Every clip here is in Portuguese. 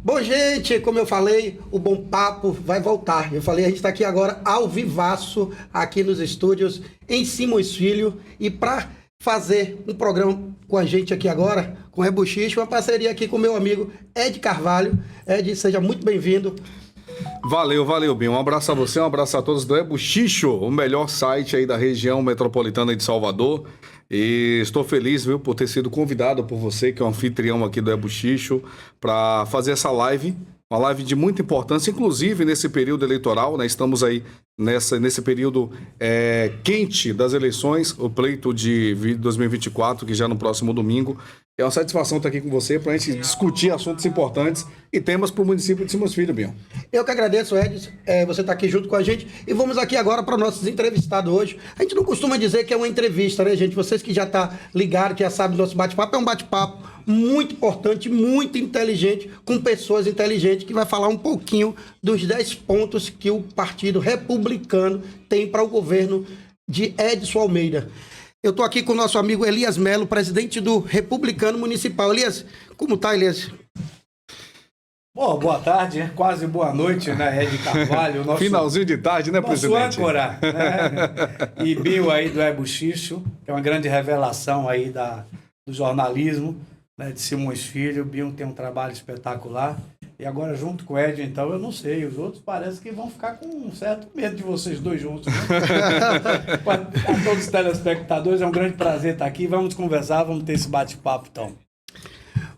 Bom, gente, como eu falei, o Bom Papo vai voltar. Eu falei, a gente está aqui agora ao vivaço, aqui nos estúdios, em Simões Filho, e para fazer um programa com a gente aqui agora, com o Rebuchicho, uma parceria aqui com o meu amigo Ed Carvalho. Ed, seja muito bem-vindo. Valeu, Binho. Um abraço a você, um abraço a todos do Rebuchicho, o melhor site aí da região metropolitana de Salvador. E estou feliz, viu, por ter sido convidado por você, que é um anfitrião aqui do Rebuchicho, para fazer essa live. Uma live de muita importância, inclusive nesse período eleitoral, né? Estamos aí nesse período quente das eleições, o pleito de 2024, que já no próximo domingo. É uma satisfação estar aqui com você para a gente discutir assuntos importantes e temas para o município de Simões Filho, Binho. Eu que agradeço, Ed, você está aqui junto com a gente. E vamos aqui agora para nossos entrevistados hoje. A gente não costuma dizer que é uma entrevista, né, gente? Vocês que já estão ligados, que já sabem do nosso bate-papo, é um bate-papo muito importante, muito inteligente, com pessoas inteligentes, que vai falar um pouquinho dos 10 pontos que o Partido Republicano tem para o governo de Edson Almeida. Eu estou aqui com o nosso amigo Elias Melo, presidente do Republicano Municipal. Elias, como tá, Elias? Bom, boa tarde, quase boa noite, né, Ed Carvalho. Nosso, finalzinho de tarde, né, presidente? Nosso âncora, né? E Binho aí do Rebuchicho, que é uma grande revelação aí do jornalismo, né, de Simões Filho. O Binho tem um trabalho espetacular. E agora, junto com o Ed, então, eu não sei. Os outros parece que vão ficar com um certo medo de vocês dois juntos. Né? A todos os telespectadores, é um grande prazer estar aqui. Vamos conversar, vamos ter esse bate-papo, então.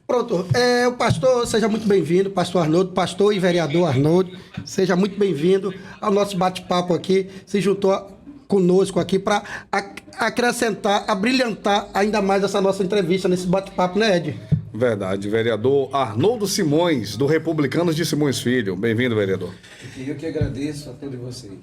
Pronto. O pastor, seja muito bem-vindo, pastor Arnoldo, pastor e vereador Arnoldo. Seja muito bem-vindo ao nosso bate-papo aqui. Se juntou conosco aqui para acrescentar, abrilhantar ainda mais essa nossa entrevista nesse bate-papo, né, Ed? Verdade, vereador Arnoldo Simões, do Republicanos de Simões Filho. Bem-vindo, vereador. Eu que agradeço a todos vocês.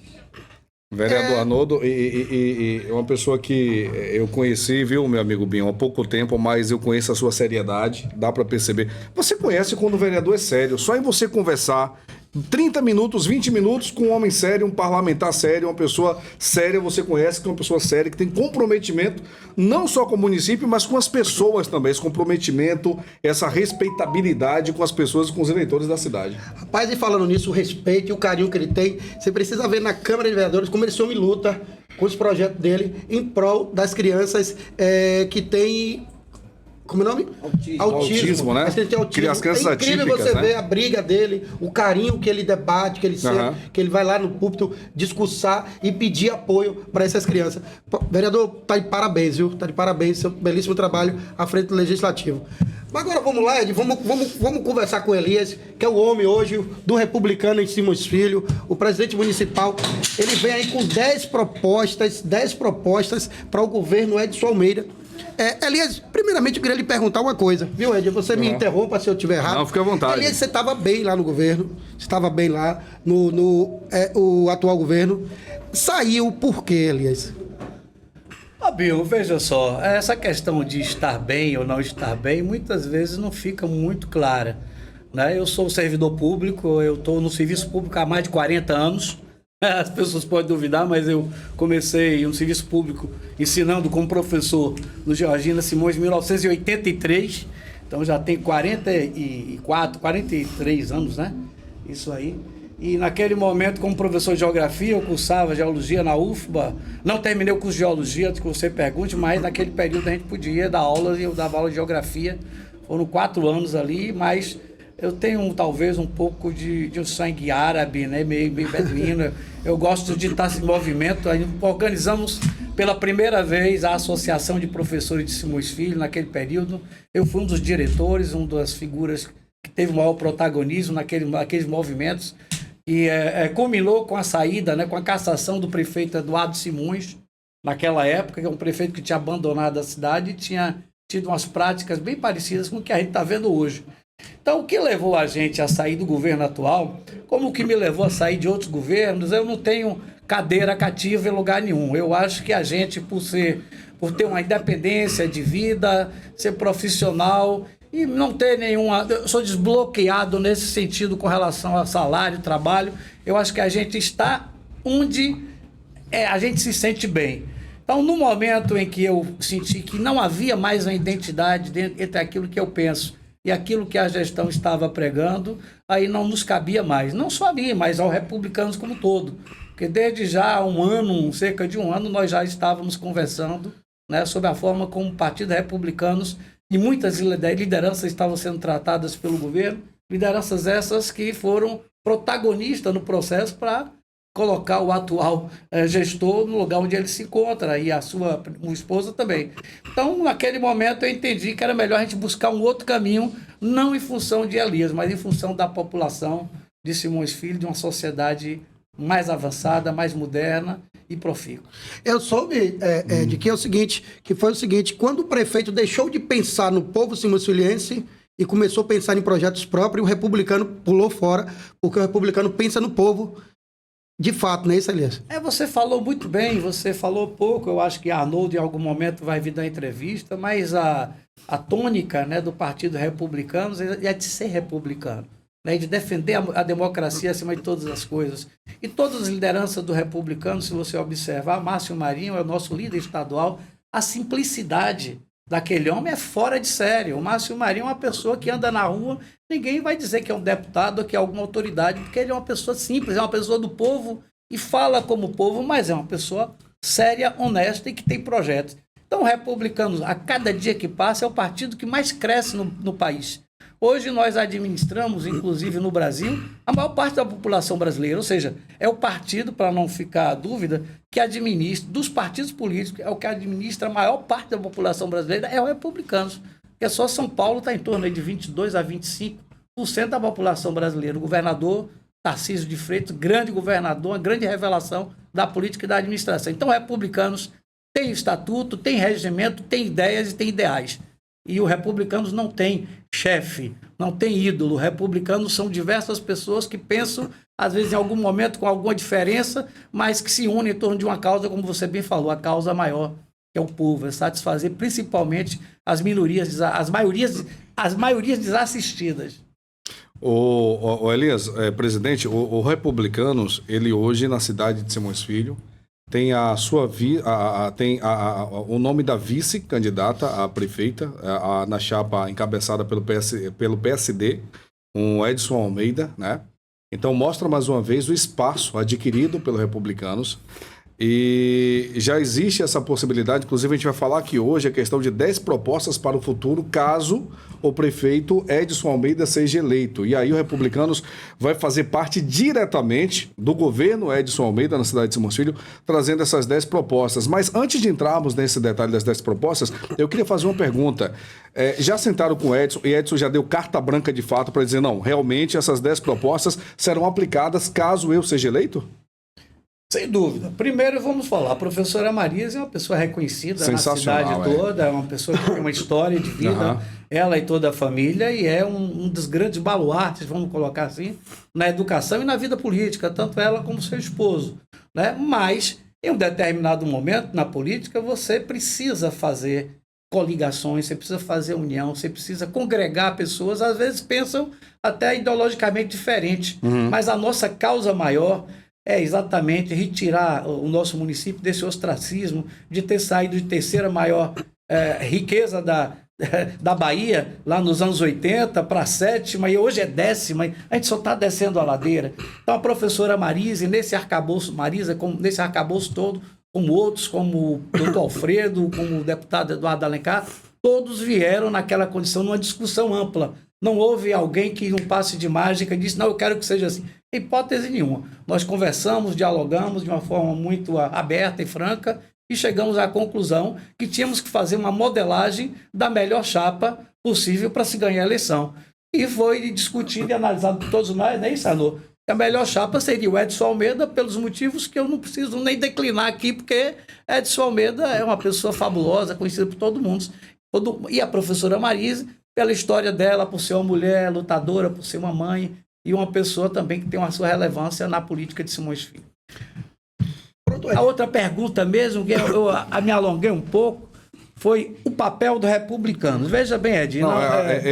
Vereador Arnoldo, é uma pessoa que eu conheci, viu, meu amigo Binho, há pouco tempo, mas eu conheço a sua seriedade, dá para perceber. Você conhece quando o vereador é sério, só em você conversar 30 minutos, 20 minutos com um homem sério, um parlamentar sério, uma pessoa séria, você conhece que é uma pessoa séria, que tem comprometimento, não só com o município, mas com as pessoas também, esse comprometimento, essa respeitabilidade com as pessoas e com os eleitores da cidade. Rapaz, e falando nisso, o respeito e o carinho que ele tem, você precisa ver na Câmara de Vereadores como esse homem luta com os projetos dele em prol das crianças que têm... Como é o nome? Autismo, né? Autismo. As crianças é incrível atípicas, você né? ver a briga dele, o carinho que ele debate, que ele sente, que ele vai lá no púlpito discursar e pedir apoio para essas crianças. Vereador, tá de parabéns, viu? Tá de parabéns, seu belíssimo trabalho à frente do Legislativo. Mas agora vamos lá, Ed, vamos conversar com o Elias, que é o homem hoje do Republicano em Simões Filho, o presidente municipal. Ele vem aí com 10 propostas para o governo Edson Almeida. Elias, primeiramente eu queria lhe perguntar uma coisa, viu, Ed? Você me interrompa se eu estiver errado. Não, fica à vontade. Elias, você estava bem lá no governo, você estava bem lá o atual governo. Saiu por quê, Elias? Binho, veja só, essa questão de estar bem ou não estar bem, muitas vezes não fica muito clara, né? Eu sou servidor público, eu estou no serviço público há mais de 40 anos. As pessoas podem duvidar, mas eu comecei no serviço público ensinando como professor no Georgina Simões em 1983. Então já tem 43 anos, né? Isso aí. E naquele momento, como professor de geografia, eu cursava geologia na UFBA. Não terminei o curso de geologia, que você pergunte, mas naquele período a gente podia dar aulas e eu dava aula de geografia. Foram 4 anos ali, mas eu tenho talvez um pouco de um sangue árabe, né? meio beduíno. Eu gosto de estar em movimento. Organizamos pela primeira vez a Associação de Professores de Simões Filho naquele período. Eu fui um dos diretores, uma das figuras que teve o maior protagonismo naqueles movimentos. E culminou com a saída, né, com a cassação do prefeito Eduardo Simões, naquela época, que é um prefeito que tinha abandonado a cidade e tinha tido umas práticas bem parecidas com o que a gente está vendo hoje. Então, o que levou a gente a sair do governo atual, como o que me levou a sair de outros governos, eu não tenho cadeira cativa em lugar nenhum. Eu acho que a gente, por ter uma independência de vida, ser profissional e não ter nenhuma... Eu sou desbloqueado nesse sentido com relação a salário, trabalho. Eu acho que a gente está onde a gente se sente bem. Então, no momento em que eu senti que não havia mais uma identidade entre aquilo que eu penso e aquilo que a gestão estava pregando, aí não nos cabia mais. Não só a mim, mas aos republicanos como um todo. Porque desde já há um ano, cerca de um ano, nós já estávamos conversando, né, sobre a forma como o Partido Republicanos e muitas lideranças estavam sendo tratadas pelo governo, lideranças essas que foram protagonistas no processo para colocar o atual gestor no lugar onde ele se encontra, e a sua esposa também. Então, naquele momento, eu entendi que era melhor a gente buscar um outro caminho, não em função de Elias, mas em função da população de Simões Filho, de uma sociedade mais avançada, mais moderna e profícua. Eu soube de que é o seguinte, que foi o seguinte, quando o prefeito deixou de pensar no povo simões-filhense e começou a pensar em projetos próprios, o republicano pulou fora, porque o republicano pensa no povo de fato, não é isso, Elias? Você falou muito bem, você falou pouco, eu acho que Arnoldo em algum momento vai vir dar entrevista, mas a tônica, né, do Partido Republicano é de ser republicano, né, de defender a democracia acima de todas as coisas. E todas as lideranças do republicano, se você observar, Márcio Marinho é o nosso líder estadual, a simplicidade daquele homem é fora de série. O Márcio Marinho é uma pessoa que anda na rua, ninguém vai dizer que é um deputado ou que é alguma autoridade, porque ele é uma pessoa simples, é uma pessoa do povo e fala como povo, mas é uma pessoa séria, honesta e que tem projetos. Então, o Republicanos, a cada dia que passa, é o partido que mais cresce no país. Hoje nós administramos, inclusive no Brasil, a maior parte da população brasileira, ou seja, é o partido, para não ficar a dúvida, que administra, dos partidos políticos, é o que administra a maior parte da população brasileira, é o Republicanos. Porque só São Paulo está em torno de 22% a 25% da população brasileira. O governador Tarcísio de Freitas, grande governador, uma grande revelação da política e da administração. Então, Republicanos tem estatuto, tem regimento, tem ideias e tem ideais. E o Republicanos não tem chefe, não tem ídolo. Republicanos são diversas pessoas que pensam, às vezes em algum momento com alguma diferença, mas que se unem em torno de uma causa, como você bem falou, a causa maior, que é o povo, é satisfazer principalmente as minorias, as maiorias desassistidas. O Elias, presidente, o Republicanos, ele hoje na cidade de Simões Filho, tem o nome da vice-candidata a prefeita na chapa encabeçada pelo PSD, um Edson Almeida, né? Então mostra mais uma vez o espaço adquirido pelo Republicanos. E já existe essa possibilidade, inclusive a gente vai falar aqui hoje a questão de 10 propostas para o futuro, caso o prefeito Edson Almeida seja eleito. E aí o Republicanos vai fazer parte diretamente do governo Edson Almeida na cidade de Simões Filho, trazendo essas 10 propostas. Mas antes de entrarmos nesse detalhe das 10 propostas, eu queria fazer uma pergunta. Já sentaram com o Edson e Edson já deu carta branca de fato para dizer, não, realmente essas 10 propostas serão aplicadas caso eu seja eleito? Sem dúvida. Primeiro vamos falar, a professora Marisa é uma pessoa reconhecida na cidade toda, é uma pessoa que tem uma história de vida, ela e toda a família, e é um dos grandes baluartes, vamos colocar assim, na educação e na vida política, tanto ela como seu esposo, né? Mas, em um determinado momento na política, você precisa fazer coligações, você precisa fazer união, você precisa congregar pessoas, às vezes pensam até ideologicamente diferente, mas a nossa causa maior é exatamente retirar o nosso município desse ostracismo, de ter saído de terceira maior riqueza da Bahia, lá nos anos 80, para a sétima, e hoje é décima, a gente só está descendo a ladeira. Então a professora Marisa, nesse arcabouço todo, como outros, como o doutor Alfredo, como o deputado Eduardo Alencar, todos vieram naquela condição, numa discussão ampla. Não houve alguém que, num passe de mágica, disse, não, eu quero que seja assim. Hipótese nenhuma. Nós conversamos, dialogamos de uma forma muito aberta e franca e chegamos à conclusão que tínhamos que fazer uma modelagem da melhor chapa possível para se ganhar a eleição. E foi discutido e analisado por todos nós, né, Sanô? A melhor chapa seria o Edson Almeida, pelos motivos que eu não preciso nem declinar aqui, porque Edson Almeida é uma pessoa fabulosa, conhecida por todo mundo. E a professora Marisa, pela história dela, por ser uma mulher lutadora, por ser uma mãe, e uma pessoa também que tem uma sua relevância na política de Simões Filho. A outra pergunta mesmo, que eu me alonguei um pouco, foi o papel do republicano. Veja bem, Edinho.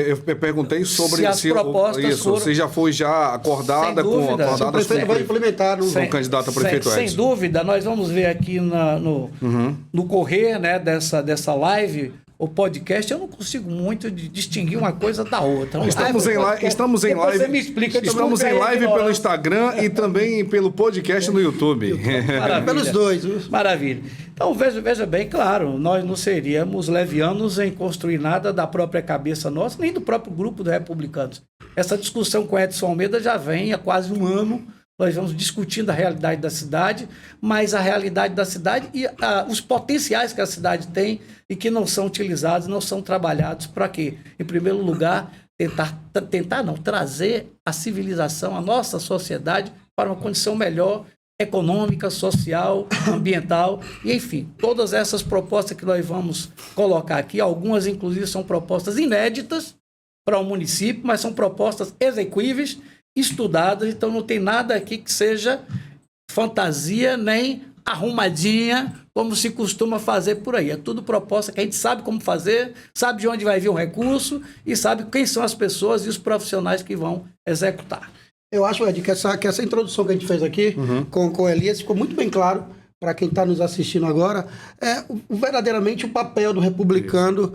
Eu perguntei sobre se propostas foram... se já foi acordada com o prefeito vai implementar o candidato a prefeito Edson. Sem dúvida, nós vamos ver aqui no correr, né, dessa live o podcast, eu não consigo muito distinguir uma coisa da outra. Estamos em live, Depois você me explica, estamos em live pelo Instagram e também pelo podcast no YouTube. Maravilha. Pelos dois. Viu? Maravilha. Então, veja bem, claro, nós não seríamos levianos em construir nada da própria cabeça nossa, nem do próprio grupo dos republicanos. Essa discussão com Edson Almeida já vem há quase um ano. Nós vamos discutindo a realidade da cidade, mas a realidade da cidade e os potenciais que a cidade tem e que não são utilizados, não são trabalhados para quê? Em primeiro lugar, trazer a civilização, a nossa sociedade para uma condição melhor, econômica, social, ambiental, e enfim, todas essas propostas que nós vamos colocar aqui, algumas inclusive são propostas inéditas para o município, mas são propostas execuíveis, estudadas, então não tem nada aqui que seja fantasia nem arrumadinha, como se costuma fazer por aí. É tudo proposta que a gente sabe como fazer, sabe de onde vai vir o recurso e sabe quem são as pessoas e os profissionais que vão executar. Eu acho, Ed, que essa introdução que a gente fez aqui com o Elias ficou muito bem claro para quem está nos assistindo agora, verdadeiramente o papel do republicano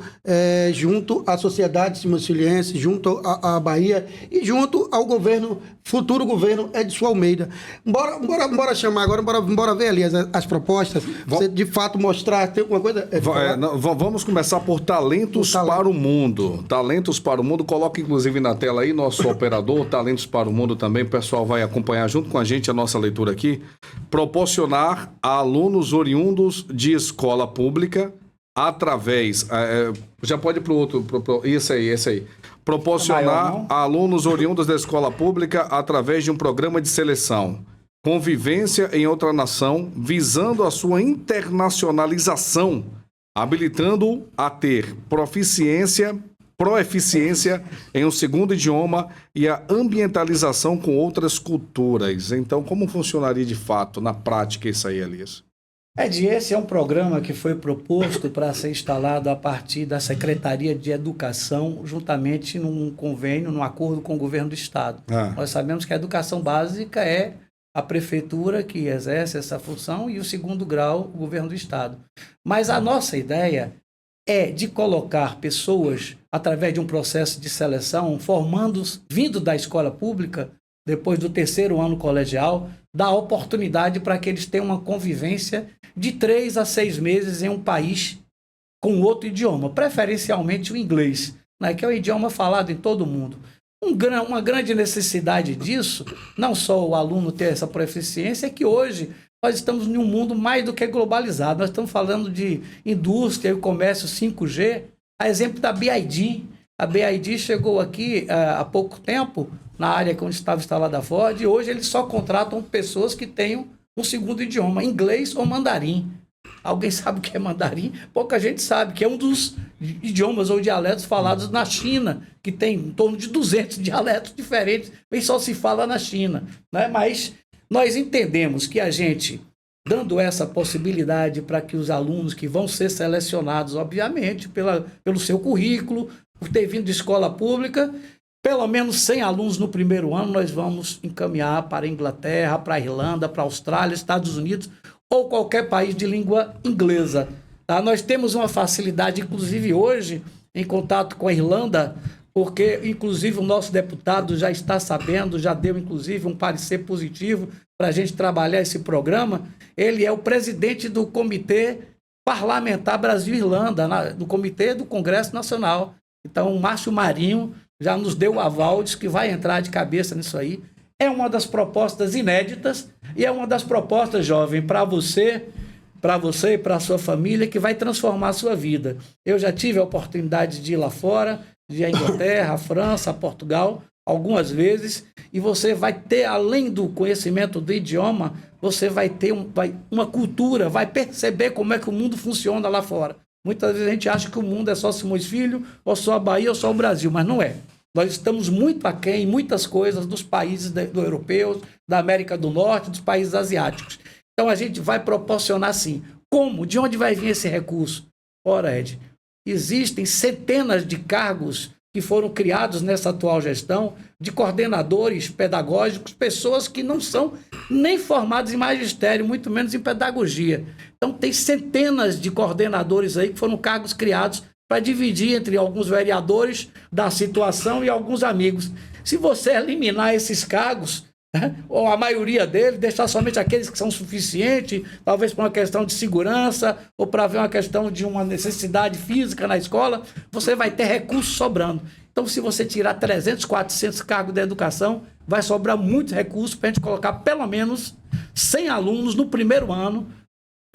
junto à sociedade simonciliense, junto à Bahia e junto ao governo, futuro governo Edson Almeida. Bora chamar agora, bora ver ali as propostas, você de fato mostrar, tem alguma coisa? Vamos começar por Talentos para o Mundo. Talentos para o Mundo, coloca inclusive na tela aí, nosso operador, Talentos para o Mundo também, o pessoal vai acompanhar junto com a gente a nossa leitura aqui. Proporcionar a alunos oriundos de escola pública através... já pode ir para o outro... Esse aí. Proporcionar a alunos oriundos da escola pública através de um programa de seleção. Convivência em outra nação, visando a sua internacionalização, habilitando-o a ter proeficiência em um segundo idioma e a ambientalização com outras culturas. Então, como funcionaria de fato, na prática, isso aí, Elias? Esse é um programa que foi proposto para ser instalado a partir da Secretaria de Educação, juntamente num convênio, num acordo com o governo do Estado. Nós sabemos que a educação básica é a prefeitura que exerce essa função e o segundo grau, o governo do Estado. Mas a nossa ideia é de colocar pessoas, através de um processo de seleção, vindo da escola pública, depois do terceiro ano colegial, dar oportunidade para que eles tenham uma convivência de 3 a 6 meses em um país com outro idioma, preferencialmente o inglês, né, que é o idioma falado em todo o mundo. Uma grande necessidade disso, não só o aluno ter essa proficiência, é que hoje nós estamos em um mundo mais do que globalizado. Nós estamos falando de indústria e comércio 5G, a exemplo da BYD. A BYD chegou aqui há pouco tempo, na área onde estava instalada a Ford, e hoje eles só contratam pessoas que tenham um segundo idioma, inglês ou mandarim. Alguém sabe o que é mandarim? Pouca gente sabe, que é um dos idiomas ou dialetos falados na China, que tem em torno de 200 dialetos diferentes, e só se fala na China, né? Mas nós entendemos que a gente, dando essa possibilidade para que os alunos que vão ser selecionados, obviamente, pelo seu currículo, por ter vindo de escola pública, pelo menos 100 alunos no primeiro ano, nós vamos encaminhar para a Inglaterra, para a Irlanda, para a Austrália, Estados Unidos ou qualquer país de língua inglesa. Tá? Nós temos uma facilidade, inclusive hoje, em contato com a Irlanda, porque, inclusive, o nosso deputado já está sabendo, já deu, inclusive, um parecer positivo para a gente trabalhar esse programa. Ele é o presidente do Comitê Parlamentar Brasil-Irlanda, do Comitê do Congresso Nacional. Então, o Márcio Marinho já nos deu o aval, diz que vai entrar de cabeça nisso aí. É uma das propostas inéditas e é uma das propostas, jovem, para você e para a sua família, que vai transformar a sua vida. Eu já tive a oportunidade de ir lá fora, de ir à Inglaterra, à França, a Portugal, algumas vezes, e você vai ter, além do conhecimento do idioma, você vai ter uma cultura, vai perceber como é que o mundo funciona lá fora. Muitas vezes a gente acha que o mundo é só Simões Filho, ou só a Bahia, ou só o Brasil, mas não é. Nós estamos muito aquém em muitas coisas dos países europeus, da América do Norte, dos países asiáticos. Então a gente vai proporcionar assim. Como? De onde vai vir esse recurso? Ora, Ed, existem centenas de cargos que foram criados nessa atual gestão, de coordenadores pedagógicos, pessoas que não são nem formadas em magistério, muito menos em pedagogia. Então tem centenas de coordenadores aí que foram cargos criados para dividir entre alguns vereadores da situação e alguns amigos. Se você eliminar esses cargos, ou a maioria deles, deixar somente aqueles que são suficientes, talvez por uma questão de segurança, ou para ver uma questão de uma necessidade física na escola, você vai ter recursos sobrando. Então, se você tirar 300, 400 cargos da educação, vai sobrar muitos recursos para a gente colocar pelo menos 100 alunos no primeiro ano,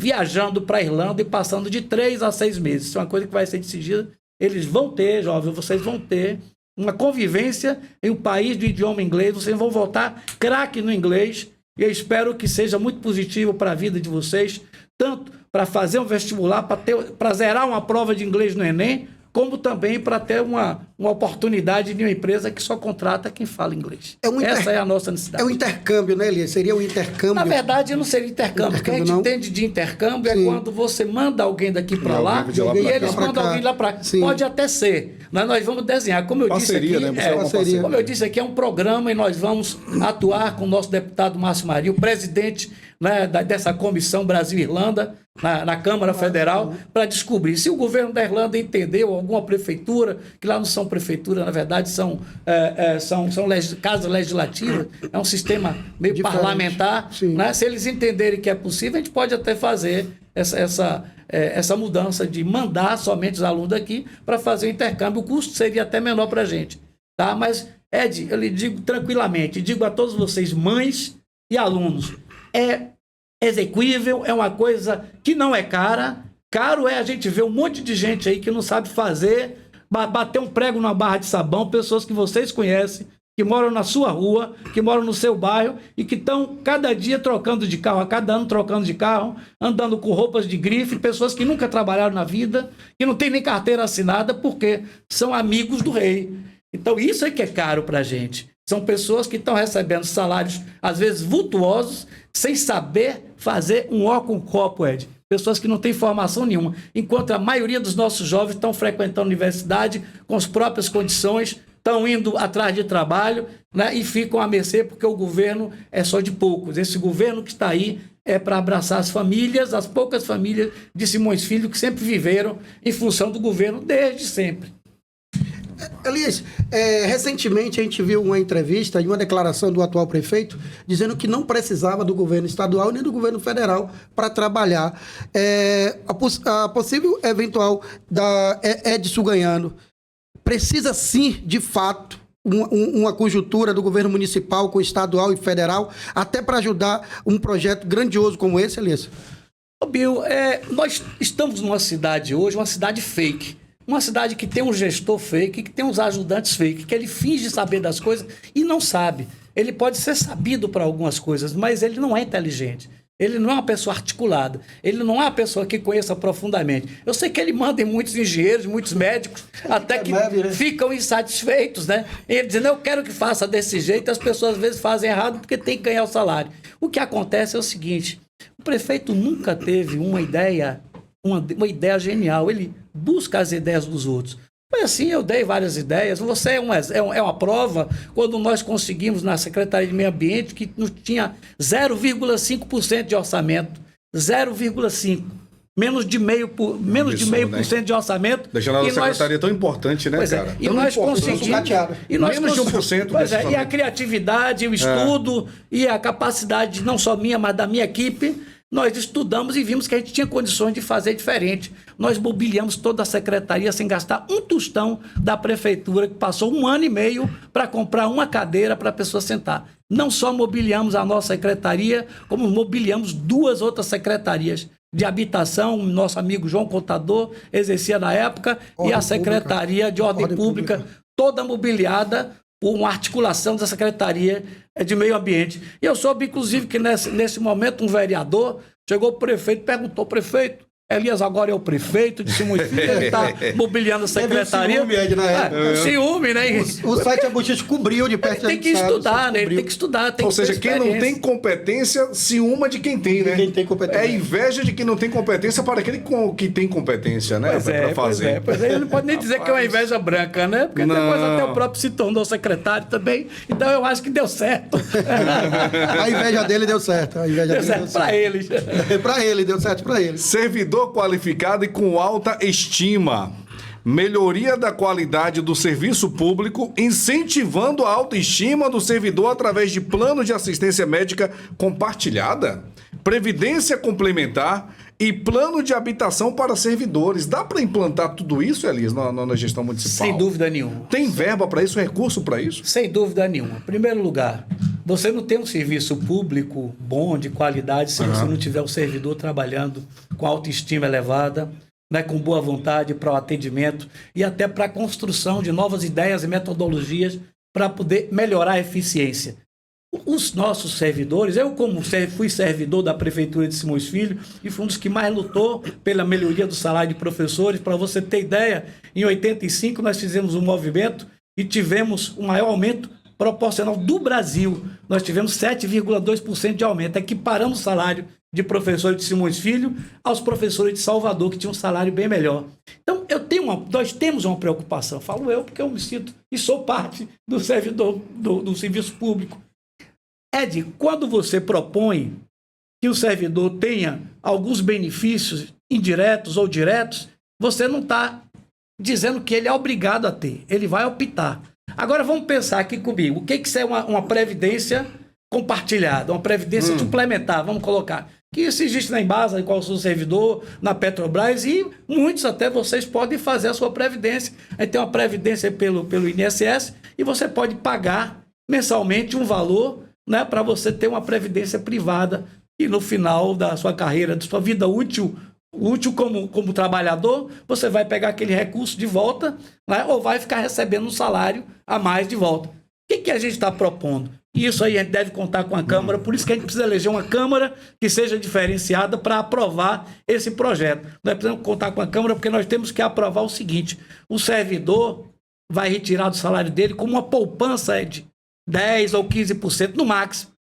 viajando para a Irlanda e passando de 3 a 6 meses. Isso é uma coisa que vai ser decidida. Eles vão ter, jovens, vocês vão ter uma convivência em um país do idioma inglês, vocês vão voltar craque no inglês, e eu espero que seja muito positivo para a vida de vocês, tanto para fazer um vestibular, para zerar uma prova de inglês no Enem, como também para ter uma oportunidade de uma empresa que só contrata quem fala inglês. Essa é a nossa necessidade. É um intercâmbio, né, Elias? Seria um intercâmbio. Na verdade, não seria intercâmbio. O que a gente entende de intercâmbio é quando você manda alguém daqui para lá e eles mandam alguém lá para cá. Pode até ser. Mas nós vamos desenhar. Como eu disse aqui, como eu disse aqui, é um programa e nós vamos atuar com o nosso deputado Márcio Maria, o presidente, né, dessa comissão Brasil-Irlanda, na Câmara Federal, para descobrir se o governo da Irlanda entendeu, alguma prefeitura, que lá não são prefeituras, na verdade são casas legislativas, é um sistema meio diferente, parlamentar, né? Se eles entenderem que é possível, a gente pode até fazer essa mudança de mandar somente os alunos daqui para fazer o intercâmbio. O custo seria até menor para a gente, tá? Mas, Ed, eu lhe digo tranquilamente, digo a todos vocês, mães e alunos, é exequível, é uma coisa que não é cara. Caro é a gente ver um monte de gente aí que não sabe fazer, bater um prego numa barra de sabão, pessoas que vocês conhecem, que moram na sua rua, que moram no seu bairro e que estão cada dia trocando de carro, a cada ano trocando de carro, andando com roupas de grife, pessoas que nunca trabalharam na vida, que não têm nem carteira assinada porque são amigos do rei. Então isso é que é caro para a gente. São pessoas que estão recebendo salários, às vezes, vultuosos, sem saber fazer um ó com copo, Ed. Pessoas que não têm formação nenhuma. Enquanto a maioria dos nossos jovens estão frequentando a universidade com as próprias condições, estão indo atrás de trabalho, né, e ficam à mercê porque o governo é só de poucos. Esse governo que está aí é para abraçar as famílias, as poucas famílias de Simões Filho que sempre viveram em função do governo desde sempre. Elias, recentemente a gente viu uma entrevista e uma declaração do atual prefeito dizendo que não precisava do governo estadual nem do governo federal para trabalhar. A possível eventual da Edson ganhando precisa sim, de fato, uma conjuntura do governo municipal com o estadual e federal, até para ajudar um projeto grandioso como esse, Elias? Bill, nós estamos numa cidade hoje, uma cidade fake. Uma cidade que tem um gestor fake, que tem uns ajudantes fake, que ele finge saber das coisas e não sabe. Ele pode ser sabido para algumas coisas, mas ele não é inteligente. Ele não é uma pessoa articulada. Ele não é uma pessoa que conheça profundamente. Eu sei que ele manda em muitos engenheiros, muitos médicos, até que ficam insatisfeitos, né? Ele dizendo, eu quero que faça desse jeito, as pessoas às vezes fazem errado porque tem que ganhar o salário. O que acontece é o seguinte, o prefeito nunca teve uma ideia genial. Ele busca as ideias dos outros. Foi assim, eu dei várias ideias. Você é uma prova quando nós conseguimos na Secretaria de Meio Ambiente que não tinha 0,5% de orçamento. 0,5%. Menos de 0,5% de orçamento. Deixando a secretaria tão importante, né, cara? E nós conseguimos. Menos de 1% desse e a criatividade, o estudo e a capacidade, não só minha, mas da minha equipe, nós estudamos e vimos que a gente tinha condições de fazer diferente. Nós mobiliamos toda a secretaria sem gastar um tostão da prefeitura, que passou 1 ano e meio para comprar uma cadeira para a pessoa sentar. Não só mobiliamos a nossa secretaria, como mobiliamos 2 outras secretarias de habitação, nosso amigo João Contador exercia na época, e a Secretaria de Ordem Pública, toda mobiliada por uma articulação da Secretaria de Meio Ambiente. E eu soube, inclusive, que nesse momento um vereador chegou para o prefeito e perguntou, prefeito, Elias agora é o prefeito de Simões Filho, ele está mobiliando a secretaria. Ciúme, né? O site Abuchich cobriu de perto. Tem que estudar, né? Ele tem que estudar. Ou seja, quem não tem competência, ciúma de quem tem, né? Quem tem competência. É inveja de quem não tem competência para aquele que tem competência, né? Para fazer. Pois é, ele não pode nem dizer que é uma inveja branca, né? Porque depois até o próprio se tornou secretário também. Então eu acho que deu certo. A inveja dele deu certo. Deu certo para ele. Para ele, deu certo para ele. Servidor qualificado e com alta estima. melhoria da qualidade do serviço público, incentivando a autoestima do servidor através de plano de assistência médica compartilhada, previdência complementar e plano de habitação para servidores. Dá para implantar tudo isso, Elias, na gestão municipal? Sem dúvida nenhuma. Tem verba para isso, recurso para isso? Sem dúvida nenhuma. Em primeiro lugar, você não tem um serviço público bom, de qualidade, se você não tiver o servidor trabalhando com autoestima elevada, né, com boa vontade para o atendimento e até para a construção de novas ideias e metodologias para poder melhorar a eficiência. Os nossos servidores, eu como fui servidor da Prefeitura de Simões Filho e fui um dos que mais lutou pela melhoria do salário de professores. Para você ter ideia, em 85 nós fizemos um movimento e tivemos o maior aumento proporcional do Brasil. Nós tivemos 7,2% de aumento, equiparando o salário de professores de Simões Filho aos professores de Salvador, que tinham um salário bem melhor. Então, nós temos uma preocupação, falo eu, porque eu me sinto e sou parte do servidor do serviço público. Ed, quando você propõe que o servidor tenha alguns benefícios indiretos ou diretos, você não está dizendo que ele é obrigado a ter, ele vai optar. Agora vamos pensar aqui comigo, o que é uma previdência compartilhada, uma previdência suplementar, vamos colocar, que isso existe na Embasa, em qual eu sou servidor, na Petrobras, e muitos até vocês podem fazer a sua previdência. Aí tem uma previdência pelo INSS e você pode pagar mensalmente um valor, né, para você ter uma previdência privada e no final da sua carreira, da sua vida útil como trabalhador, você vai pegar aquele recurso de volta, né, ou vai ficar recebendo um salário a mais de volta. O que a gente está propondo? Isso aí a gente deve contar com a Câmara, por isso que a gente precisa eleger uma Câmara que seja diferenciada para aprovar esse projeto. Nós precisamos contar com a Câmara porque nós temos que aprovar o seguinte: o servidor vai retirar do salário dele como uma poupança de 10% ou 15% no máximo.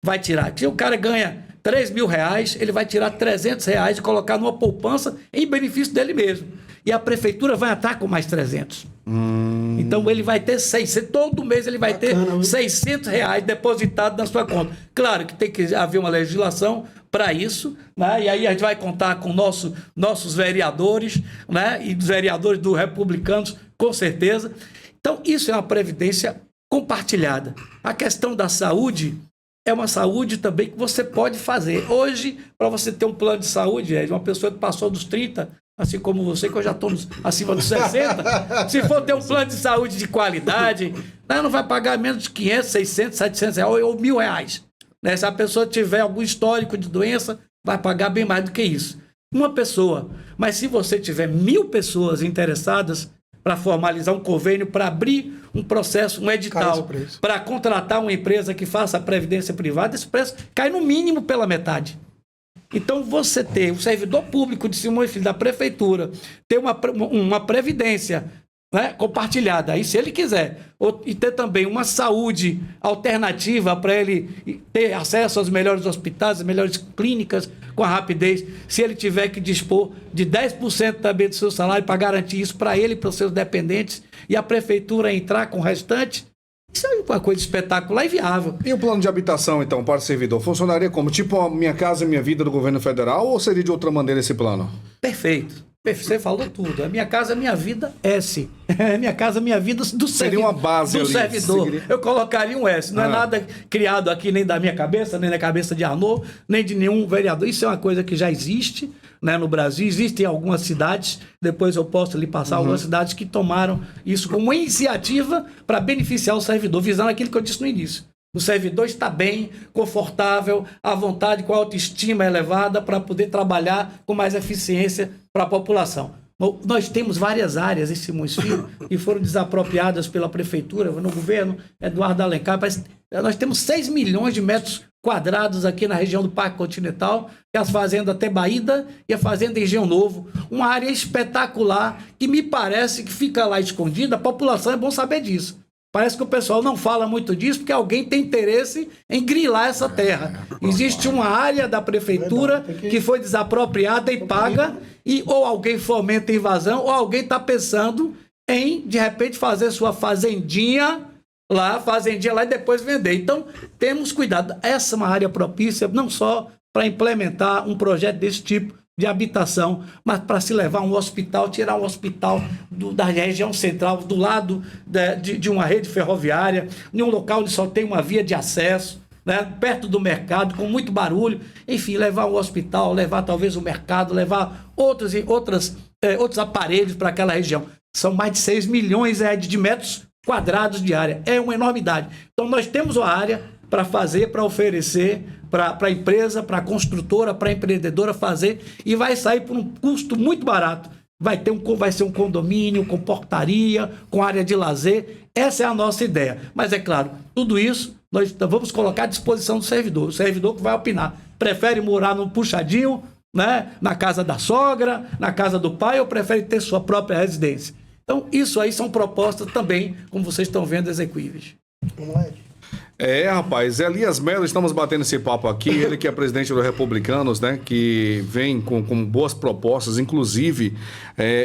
Vai tirar. Se o cara ganha R$3.000, ele vai tirar R$300 e colocar numa poupança em benefício dele mesmo. E a prefeitura vai entrar com mais 300. Então ele vai ter 600, todo mês ele vai ter R$600 depositado na sua conta. Claro que tem que haver uma legislação para isso, né? E aí a gente vai contar com nossos vereadores, né? E dos vereadores do Republicanos, com certeza. Então isso é uma previdência compartilhada. A questão da saúde é uma saúde também que você pode fazer. Hoje, para você ter um plano de saúde, uma pessoa que passou dos 30, assim como você, que eu já estou acima dos 60, se for ter um plano de saúde de qualidade, não vai pagar menos de 500, 600, 700 reais ou R$1.000. Né? Se a pessoa tiver algum histórico de doença, vai pagar bem mais do que isso. Uma pessoa. Mas se você tiver 1.000 pessoas interessadas para formalizar um convênio, para abrir um processo, um edital, para contratar uma empresa que faça a previdência privada, esse preço cai no mínimo pela metade. Então, você ter o servidor público de Simões Filho, da prefeitura, ter uma previdência, né, compartilhada, aí se ele quiser, e ter também uma saúde alternativa para ele ter acesso aos melhores hospitais, às melhores clínicas, com a rapidez, se ele tiver que dispor de 10% também do seu salário para garantir isso para ele e para os seus dependentes, e a prefeitura entrar com o restante, isso é uma coisa espetacular e viável. E o plano de habitação, então, para o servidor, funcionaria como? Tipo a Minha Casa Minha Vida do governo federal, ou seria de outra maneira esse plano? Perfeito. Você falou tudo. A Minha Casa Minha Vida S. Minha Casa Minha Vida do seria uma base do ali, servidor. seria... Eu colocaria um S. Não é nada criado aqui nem da minha cabeça, nem da cabeça de Arnaud, nem de nenhum vereador. Isso é uma coisa que já existe, né, no Brasil. Existem algumas cidades, depois eu posso lhe passar algumas cidades que tomaram isso como uma iniciativa para beneficiar o servidor, visando aquilo que eu disse no início. O servidor está bem, confortável, à vontade, com a autoestima elevada para poder trabalhar com mais eficiência para a população. Nós temos várias áreas em Simões Filho que foram desapropriadas pela prefeitura, no governo Eduardo Alencar. Nós temos 6 milhões de metros quadrados aqui na região do Parque Continental, que é as fazendas Tebaída e a fazenda Engenho Novo. Uma área espetacular que me parece que fica lá escondida. A população é bom saber disso. Parece que o pessoal não fala muito disso porque alguém tem interesse em grilar essa terra. Existe uma área da prefeitura que foi desapropriada e paga, e ou alguém fomenta invasão, ou alguém está pensando em, de repente, fazer sua fazendinha lá e depois vender. Então, temos cuidado. Essa é uma área propícia não só para implementar um projeto desse tipo, de habitação, mas para se levar um hospital, tirar um hospital da região central, do lado de uma rede ferroviária, em um local onde só tem uma via de acesso, né, perto do mercado, com muito barulho, enfim, levar um hospital, levar talvez o mercado, levar outros aparelhos para aquela região. São mais de 6 milhões de metros quadrados de área. É uma enormidade. Então, nós temos uma área para fazer, para oferecer, para a empresa, para a construtora, para a empreendedora fazer, e vai sair por um custo muito barato. Vai ser um condomínio com portaria, com área de lazer. Essa é a nossa ideia. Mas, é claro, tudo isso nós vamos colocar à disposição do servidor. O servidor que vai opinar. Prefere morar num puxadinho, né, na casa da sogra, na casa do pai, ou prefere ter sua própria residência? Então, isso aí são propostas também, como vocês estão vendo, execuíveis. Vamos lá, Ed. Rapaz, Elias Melo, estamos batendo esse papo aqui, ele que é presidente dos Republicanos, né, que vem com boas propostas, inclusive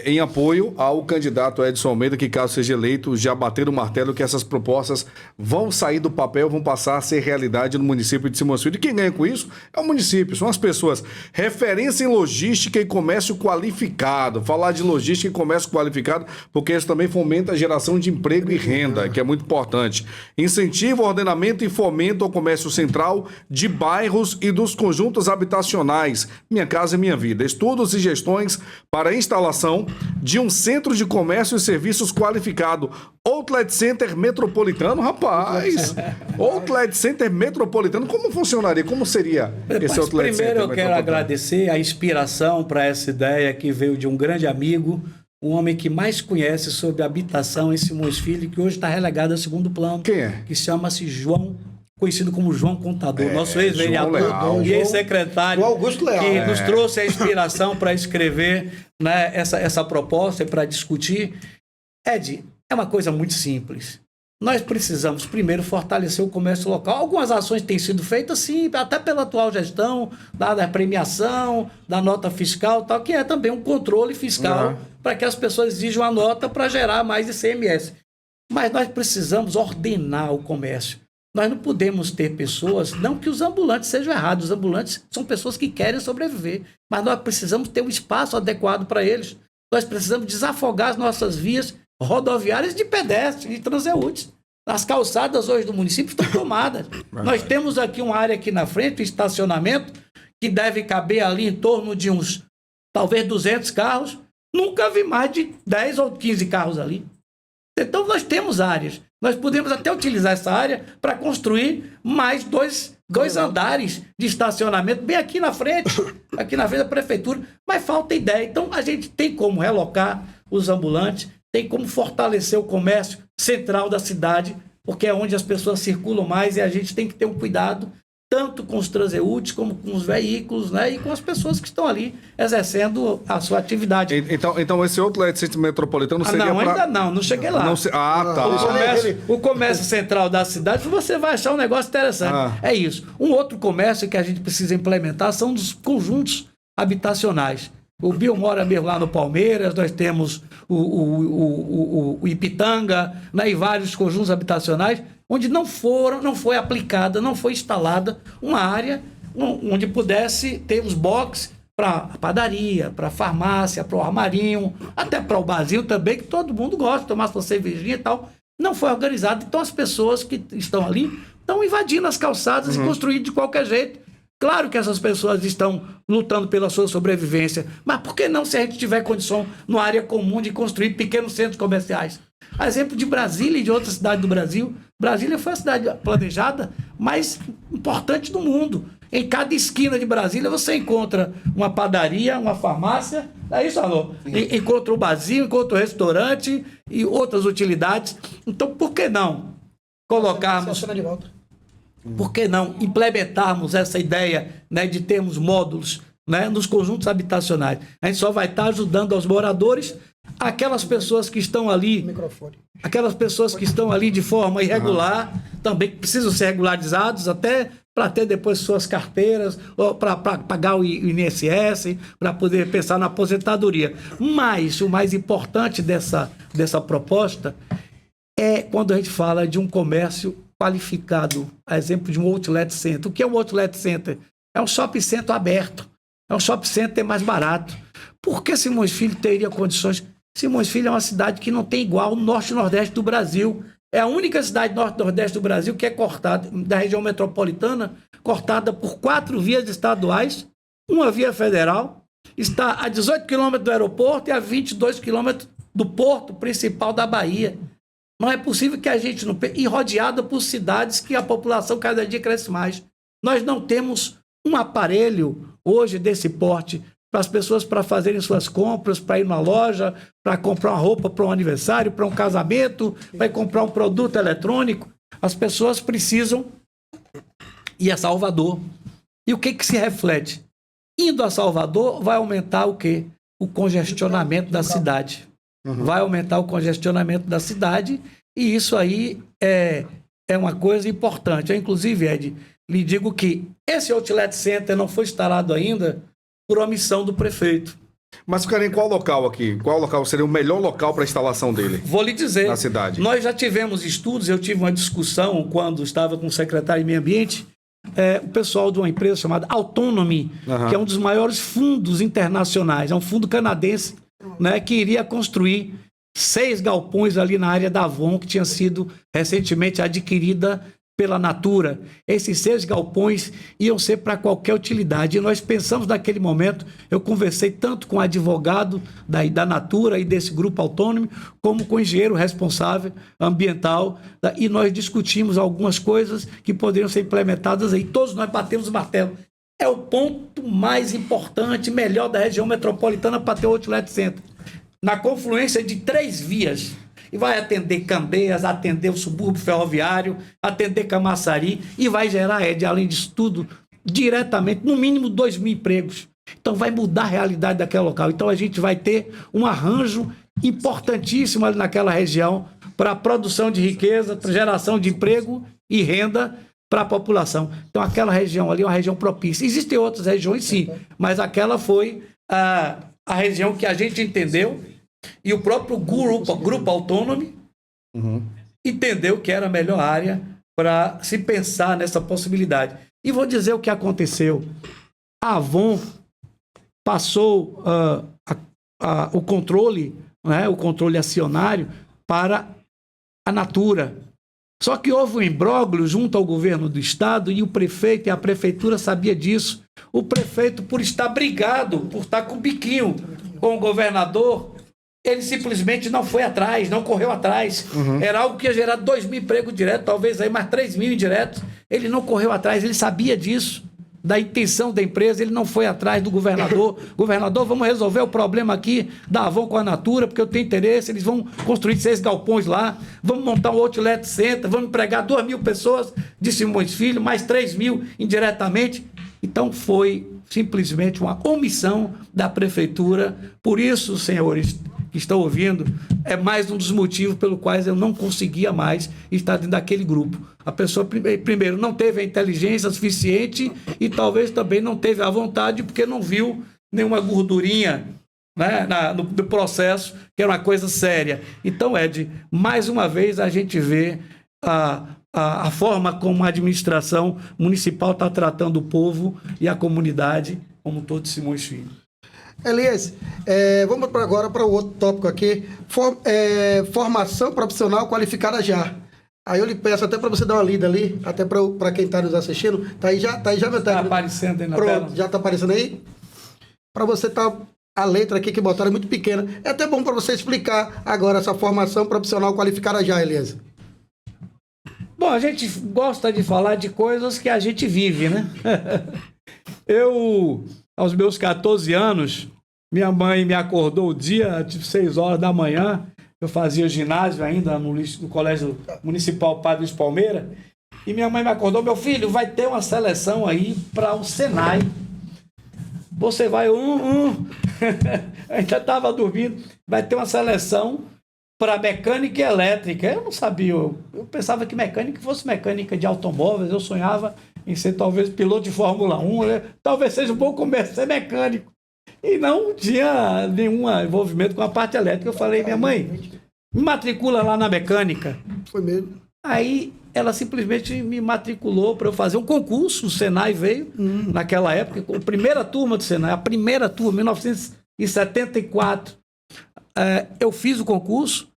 em apoio ao candidato Edson Almeida, que caso seja eleito, já bater o martelo que essas propostas vão sair do papel, vão passar a ser realidade no município de Simões Filho. E quem ganha com isso é o município, são as pessoas. Referência em logística e comércio qualificado. Falar de logística e comércio qualificado, porque isso também fomenta a geração de emprego e renda, que é muito importante. Incentiva o ordenamento e fomento ao comércio central de bairros e dos conjuntos habitacionais. Minha Casa e Minha Vida. Estudos e gestões para a instalação de um centro de comércio e serviços qualificado. Outlet Center Metropolitano, rapaz. Outlet Center Metropolitano, como funcionaria? Como seria esse Outlet Center? Primeiro eu quero agradecer a inspiração para essa ideia que veio de um grande amigo, o homem que mais conhece sobre habitação em Simões Filho, que hoje está relegado a segundo plano. Quem é? Que chama-se João, conhecido como João Contador, nosso ex-vereador e ex-secretário, Augusto Leal, que nos trouxe a inspiração para escrever, né, essa proposta e para discutir. Ed, é uma coisa muito simples. Nós precisamos, primeiro, fortalecer o comércio local. Algumas ações têm sido feitas, sim, até pela atual gestão, da premiação, da nota fiscal, tal, que é também um controle fiscal para que as pessoas exijam a nota para gerar mais ICMS. Mas nós precisamos ordenar o comércio. Nós não podemos ter pessoas, não que os ambulantes sejam errados, os ambulantes são pessoas que querem sobreviver, mas nós precisamos ter um espaço adequado para eles. Nós precisamos desafogar as nossas vias rodoviárias de pedestres, de transeuntes. As calçadas hoje do município estão tomadas. Nós temos aqui uma área aqui na frente, um estacionamento, que deve caber ali em torno de uns, talvez 200 carros. Nunca vi mais de 10 ou 15 carros ali. Então nós temos áreas. Nós podemos até utilizar essa área para construir mais dois andares de estacionamento bem aqui na frente da prefeitura, mas falta ideia. Então a gente tem como relocar os ambulantes, tem como fortalecer o comércio central da cidade, porque é onde as pessoas circulam mais e a gente tem que ter um cuidado tanto com os transeuntes como com os veículos, né, e com as pessoas que estão ali exercendo a sua atividade. Então esse Outlet Center Metropolitano seria ainda não cheguei lá. Tá. O comércio central da cidade, você vai achar um negócio interessante. É isso. Um outro comércio que a gente precisa implementar são dos conjuntos habitacionais. O Bill mora mesmo lá no Palmeiras, nós temos o Ipitanga, né, e vários conjuntos habitacionais, onde não foi aplicada, não foi instalada uma área onde pudesse ter os boxes para a padaria, para a farmácia, para o armarinho, até para o barzinho também, que todo mundo gosta de tomar sua cervejinha e tal. Não foi organizado, então as pessoas que estão ali estão invadindo as calçadas e construindo de qualquer jeito. Claro que essas pessoas estão lutando pela sua sobrevivência, mas por que não, se a gente tiver condição, numa área comum, de construir pequenos centros comerciais? A exemplo de Brasília e de outras cidades do Brasil. Brasília foi a cidade planejada mais importante do mundo. Em cada esquina de Brasília você encontra uma padaria, uma farmácia, é isso, Alô? Encontra um barzinho, encontra um restaurante e outras utilidades. Então, por que não colocarmos... Por que não implementarmos essa ideia, né, de termos módulos, né, nos conjuntos habitacionais? A gente só vai estar ajudando aos moradores, aquelas pessoas que estão ali, de forma irregular, também que precisam ser regularizados, até para ter depois suas carteiras, ou para pagar o INSS, para poder pensar na aposentadoria. Mas o mais importante dessa proposta é quando a gente fala de um comércio qualificado, a exemplo de um Outlet Center. O que é um Outlet Center? É um shopping center aberto, É um shopping center mais barato. Por que Simões Filho teria condições? Simões Filho é uma cidade que não tem igual no norte e nordeste do Brasil. É a única cidade norte e nordeste do Brasil que é cortada, da região metropolitana, cortada por 4 vias estaduais, uma via federal, está a 18 quilômetros do aeroporto e a 22 quilômetros do porto principal da Bahia. Não é possível que a gente não... E rodeada por cidades que a população cada dia cresce mais. Nós não temos um aparelho hoje desse porte para as pessoas para fazerem suas compras, para ir na loja, para comprar uma roupa para um aniversário, para um casamento, para comprar um produto eletrônico. As pessoas precisam ir a Salvador. E o que se reflete? Indo a Salvador, vai aumentar o quê? O congestionamento da cidade. Vai aumentar o congestionamento da cidade e isso aí é uma coisa importante. Eu, inclusive, Ed, lhe digo que esse Outlet Center não foi instalado ainda por omissão do prefeito. Mas, cara, em qual local aqui? Qual local seria o melhor local para a instalação dele? Vou lhe dizer. Na cidade. Nós já tivemos estudos, eu tive uma discussão quando estava com o secretário de Meio Ambiente, o pessoal de uma empresa chamada Autonomy, que é um dos maiores fundos internacionais, é um fundo canadense, né, que iria construir 6 galpões ali na área da Avon, que tinha sido recentemente adquirida pela Natura. Esses 6 galpões iam ser para qualquer utilidade. E nós pensamos naquele momento, eu conversei tanto com o advogado da Natura e desse grupo autônomo, como com o engenheiro responsável ambiental, e nós discutimos algumas coisas que poderiam ser implementadas aí. Todos nós batemos o martelo. É o ponto mais importante, melhor da região metropolitana para ter o Outlet Center. Na confluência de 3 vias. E vai atender Candeias, atender o subúrbio ferroviário, atender Camaçari e vai gerar, além disso tudo, diretamente, no mínimo 2.000 empregos. Então vai mudar a realidade daquele local. Então a gente vai ter um arranjo importantíssimo ali naquela região para a produção de riqueza, para geração de emprego e renda para a população. Então aquela região ali é uma região propícia. Existem outras regiões sim, mas aquela foi a região que a gente entendeu e o próprio grupo autônomo entendeu que era a melhor área para se pensar nessa possibilidade. E vou dizer o que aconteceu. A Avon passou o controle, né, o controle acionário para a Natura. Só que houve um imbróglio junto ao governo do estado e o prefeito e a prefeitura sabia disso. O prefeito, por estar brigado, por estar com o biquinho com o governador, ele simplesmente não foi atrás, não correu atrás. Era algo que ia gerar 2.000 empregos diretos, talvez aí mais 3.000 indiretos. Ele não correu atrás, ele sabia disso, da intenção da empresa, ele não foi atrás do governador. Governador, vamos resolver o problema aqui da Avon com a Natura, porque eu tenho interesse, eles vão construir 6 galpões lá, vamos montar um Outlet Center, vamos empregar 2.000 pessoas de Simões Filho, mais 3.000 indiretamente. Então foi simplesmente uma omissão da prefeitura. Por isso, senhores que estão ouvindo, é mais um dos motivos pelo quais eu não conseguia mais estar dentro daquele grupo. A pessoa, primeiro, não teve a inteligência suficiente e talvez também não teve a vontade porque não viu nenhuma gordurinha, né, no processo, que era uma coisa séria. Então, Ed, mais uma vez a gente vê a forma como a administração municipal está tratando o povo e a comunidade como todo de Simões Filho. Elias, vamos agora para o outro tópico aqui. Formação profissional qualificada já. Aí eu lhe peço até para você dar uma lida ali, até para quem está nos assistindo. Tá aí já, meu técnico? Está aparecendo aí na tela? Pronto, já está aparecendo aí? Para você a letra aqui que botaram é muito pequena. É até bom para você explicar agora essa formação profissional qualificada já, Elias. Bom, a gente gosta de falar de coisas que a gente vive, né? Eu, aos meus 14 anos, minha mãe me acordou o dia, tipo 6 horas da manhã, eu fazia ginásio ainda no Colégio Municipal Padre Luiz Palmeira, e minha mãe me acordou: meu filho, vai ter uma seleção aí para o Senai. Você vai, ainda estava dormindo, vai ter uma seleção para mecânica e elétrica. Eu não sabia, eu pensava que mecânica fosse mecânica de automóveis, eu sonhava em ser talvez piloto de Fórmula 1, né? Talvez seja um bom começo ser mecânico. E não tinha nenhum envolvimento com a parte elétrica. Eu falei: minha mãe, me matricula lá na mecânica. Foi mesmo. Aí ela simplesmente me matriculou para eu fazer um concurso. O Senai veio naquela época, a primeira turma do Senai, a primeira turma, 1974. Eu fiz o concurso,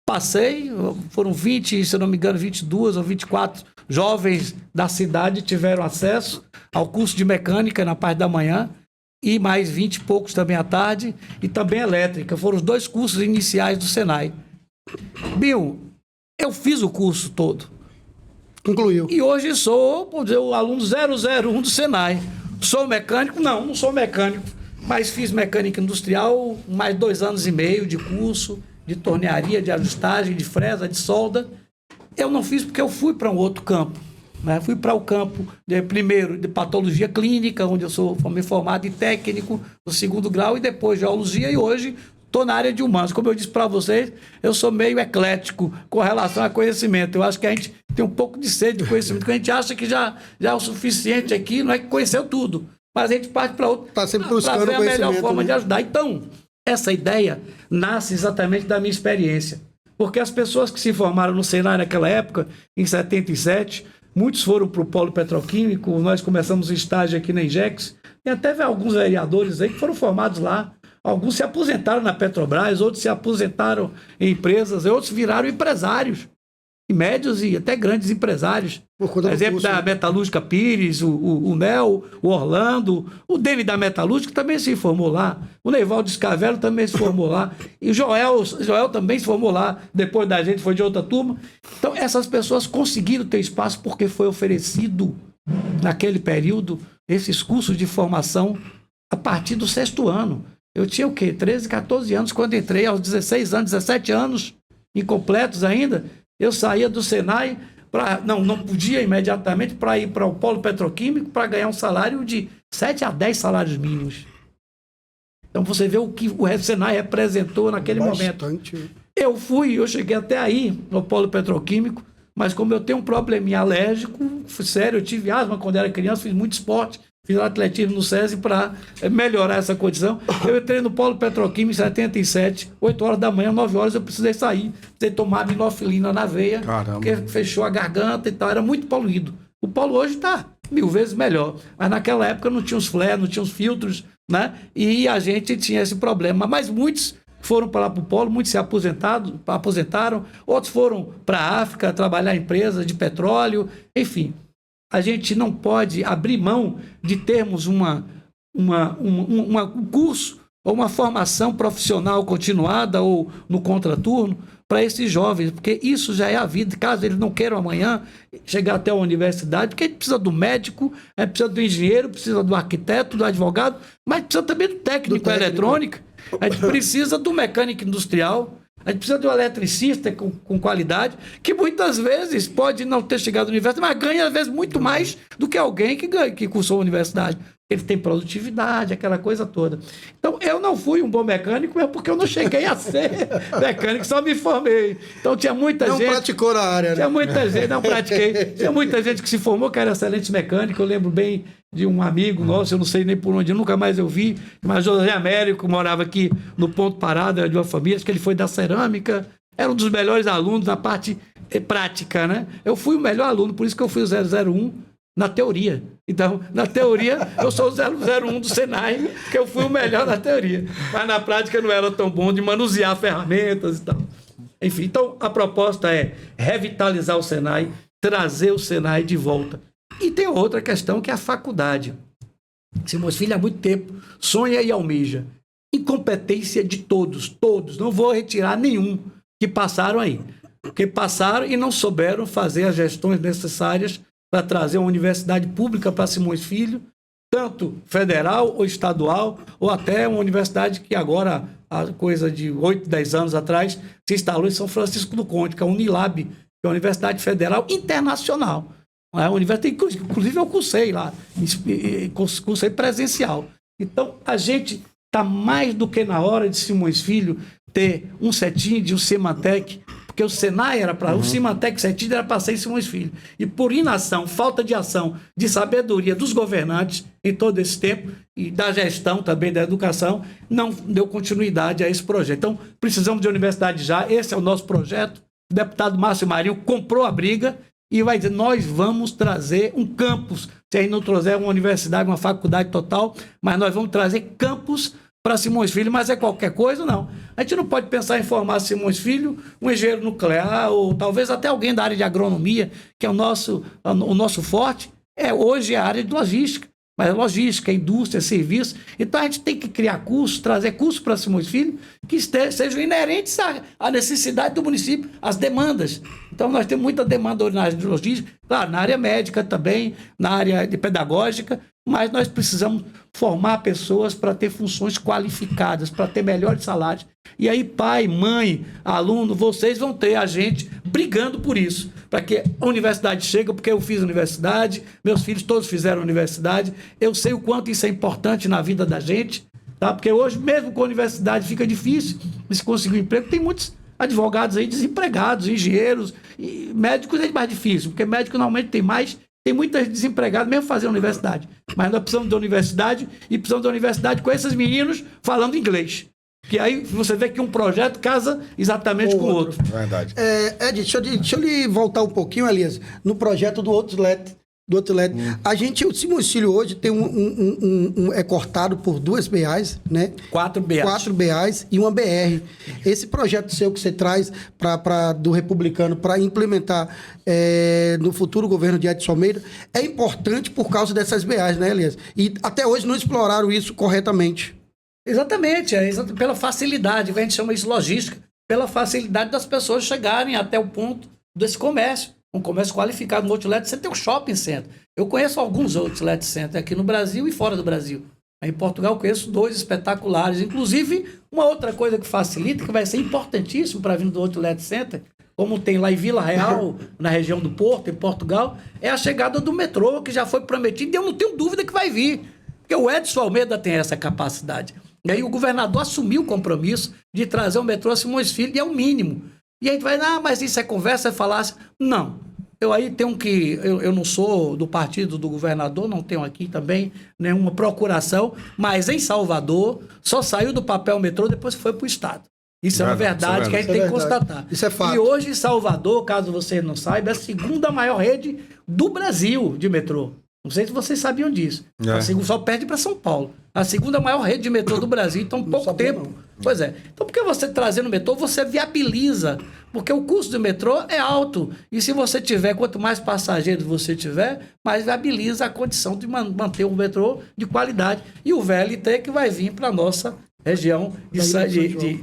passei, foram 20, se eu não me engano, 22 ou 24 jovens da cidade tiveram acesso ao curso de mecânica na parte da manhã, e mais 20 e poucos também à tarde, e também elétrica. Foram os 2 cursos iniciais do Senai. Bill, eu fiz o curso todo. Concluiu. E hoje sou, por dizer, o aluno 001 do Senai. Sou mecânico? Não sou mecânico, mas fiz mecânica industrial, mais 2 anos e meio de curso, de tornearia, de ajustagem, de fresa, de solda. Eu não fiz porque eu fui para um outro campo. Né? Fui para o campo, primeiro, de patologia clínica, onde eu sou me formado em técnico do 2º grau, e depois geologia, e hoje estou na área de humanos. Como eu disse para vocês, eu sou meio eclético com relação a conhecimento. Eu acho que a gente tem um pouco de sede de conhecimento, porque a gente acha que já é o suficiente aqui, não é que conheceu tudo, mas a gente parte para outro, Está sempre buscando para ver a melhor conhecimento, forma né? de ajudar. Então, essa ideia nasce exatamente da minha experiência, porque as pessoas que se formaram no Senai naquela época, em 77, muitos foram para o polo petroquímico, nós começamos o estágio aqui na Ingex, e até alguns vereadores aí que foram formados lá. Alguns se aposentaram na Petrobras, outros se aposentaram em empresas, outros viraram empresários, e médios e até grandes empresários. Por exemplo, da Metalúrgica Pires, o Nel, o Orlando, o Dene da Metalúrgica também se formou lá, o Neivaldo Scavello também se formou lá, e o Joel também se formou lá, depois da gente foi de outra turma. Então essas pessoas conseguiram ter espaço porque foi oferecido naquele período esses cursos de formação a partir do 6º ano. Eu tinha o quê? 13, 14 anos quando entrei, aos 16 anos, 17 anos, incompletos ainda. Eu saía do Senai, não podia imediatamente para ir para o polo petroquímico para ganhar um salário de 7 a 10 salários mínimos. Então você vê o que o Senai representou naquele momento. Eu cheguei até aí no polo petroquímico, mas como eu tenho um probleminha alérgico, sério, eu tive asma quando era criança, fiz muito esporte, fiz atletismo no SESI para melhorar essa condição. Eu entrei no polo petroquímico em 77, 8 horas da manhã, 9 horas eu precisei sair, precisei tomar minofilina na veia, Caramba. porque fechou a garganta e tal, era muito poluído. O polo hoje está 1000 vezes melhor, mas naquela época não tinha os flares, não tinha os filtros, né? E a gente tinha esse problema, mas muitos foram para lá para o polo, muitos se aposentaram, outros foram para a África trabalhar em empresas de petróleo, enfim. A gente não pode abrir mão de termos um curso ou uma formação profissional continuada ou no contraturno para esses jovens, porque isso já é a vida. Caso eles não queiram amanhã chegar até a universidade, porque a gente precisa do médico, a gente precisa do engenheiro, precisa do arquiteto, do advogado, mas precisa também do técnico eletrônica, a gente precisa do mecânico industrial, a gente precisa de um eletricista com qualidade, que muitas vezes pode não ter chegado à universidade, mas ganha, às vezes, muito mais do que alguém que cursou a universidade. Ele tem produtividade, aquela coisa toda. Então, eu não fui um bom mecânico, é porque eu não cheguei a ser mecânico, só me formei. Então, tinha muita gente... Não praticou na área, né? Tinha muita gente, não pratiquei. Tinha muita gente que se formou, que era excelente mecânico. Eu lembro bem de um amigo nosso, eu não sei nem por onde, nunca mais eu vi, mas José Américo, morava aqui no Ponto Parado, era de uma família, acho que ele foi da cerâmica, era um dos melhores alunos na parte prática, né? Eu fui o melhor aluno, por isso que eu fui o 001 na teoria. Então, na teoria, eu sou o 001 do Senai, que eu fui o melhor na teoria. Mas na prática eu não era tão bom de manusear ferramentas e tal. Enfim, então a proposta é revitalizar o Senai, trazer o Senai de volta. E tem outra questão que é a faculdade. Simões Filho há muito tempo sonha e almeja. Incompetência de todos, não vou retirar nenhum que passaram aí. Porque passaram e não souberam fazer as gestões necessárias para trazer uma universidade pública para Simões Filho, tanto federal ou estadual, ou até uma universidade que agora, há coisa de 8, 10 anos atrás, se instalou em São Francisco do Conde, que é a Unilab, que é uma universidade federal internacional. É uma universidade, inclusive eu cursei lá, cursei presencial. Então, a gente está mais do que na hora de Simões Filho ter um CETID de um Semantec, porque o Senai era para... O Semantec CETID era para ser em Simões Filho. E por inação, falta de ação, de sabedoria dos governantes em todo esse tempo, e da gestão também da educação, não deu continuidade a esse projeto. Então, precisamos de universidade já, esse é o nosso projeto. O deputado Márcio Marinho comprou a briga, e vai dizer, nós vamos trazer um campus, se a gente não trouxer uma universidade, uma faculdade total, mas nós vamos trazer campus para Simões Filho, mas é qualquer coisa, não. A gente não pode pensar em formar Simões Filho, um engenheiro nuclear, ou talvez até alguém da área de agronomia, que é o nosso forte, hoje é a área de logística. Mas é logística, indústria, serviço. Então a gente tem que criar cursos, trazer cursos para Simões Filho que sejam inerentes à necessidade do município, às demandas. Então nós temos muita demanda na área de logística, claro, na área médica também, na área de pedagógica, mas nós precisamos formar pessoas para ter funções qualificadas, para ter melhores salários. E aí pai, mãe, aluno, vocês vão ter a gente brigando por isso, para que a universidade chegue, porque eu fiz universidade, meus filhos todos fizeram universidade, eu sei o quanto isso é importante na vida da gente, tá? Porque hoje, mesmo com a universidade, fica difícil de se conseguir um emprego. Tem muitos advogados aí desempregados, engenheiros, e médicos é mais difícil, porque médico normalmente tem muitas desempregadas, mesmo fazendo universidade. Mas nós precisamos de universidade, e precisamos de universidade com esses meninos falando inglês. Que aí você vê que um projeto casa exatamente com o outro. Verdade. Ed, deixa eu lhe voltar um pouquinho, Elias, no projeto do Outlet. O Simões Filho hoje tem é cortado por 2 BAs, né? 4 BAs. 4 BAs e uma BR. Esse projeto seu que você traz do Republicano para implementar no futuro governo de Edson Almeida é importante por causa dessas BAs, né, Elias? E até hoje não exploraram isso corretamente. Exatamente, pela facilidade, a gente chama isso logística, pela facilidade das pessoas chegarem até o ponto desse comércio. Um comércio qualificado no outlet, você tem um shopping center. Eu conheço alguns outlet centers aqui no Brasil e fora do Brasil. Em Portugal eu conheço 2 espetaculares. Inclusive, uma outra coisa que facilita, que vai ser importantíssimo para vir do outlet center, como tem lá em Vila Real, na região do Porto, em Portugal, é a chegada do metrô, que já foi prometido, e eu não tenho dúvida que vai vir. Porque o Edson Almeida tem essa capacidade. E aí o governador assumiu o compromisso de trazer o metrô a Simões Filho, e é o mínimo. E a gente vai, mas isso é conversa, é falácia. Não. Eu aí tenho que... Eu não sou do partido do governador, não tenho aqui também nenhuma procuração, mas em Salvador só saiu do papel o metrô depois que foi para o Estado. Isso é uma verdade que a gente tem que constatar. Isso é fato. E hoje Salvador, caso você não saiba, é a segunda maior rede do Brasil de metrô. Não sei se vocês sabiam disso. Só perde para São Paulo. A segunda maior rede de metrô do Brasil, então pouco tempo. Não. Pois é. Então, porque você trazendo metrô, você viabiliza. Porque o custo do metrô é alto. E se você tiver, quanto mais passageiros você tiver, mais viabiliza a condição de manter um metrô de qualidade. E o VLT que vai vir para a nossa região de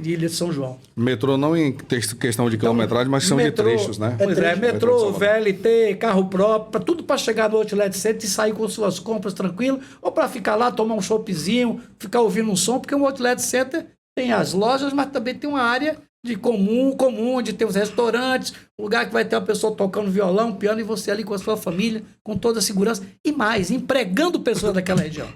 Ilha de São João. Metrô não em questão de quilometragem, mas questão de trechos, né? Pois metrô, VLT, carro próprio, tudo para chegar no outlet center e sair com suas compras tranquilo, ou para ficar lá, tomar um choppzinho, ficar ouvindo um som, porque o outlet center tem as lojas, mas também tem uma área de comum, onde tem os restaurantes, lugar que vai ter uma pessoa tocando violão, piano, e você ali com a sua família, com toda a segurança, e mais, empregando pessoas daquela região.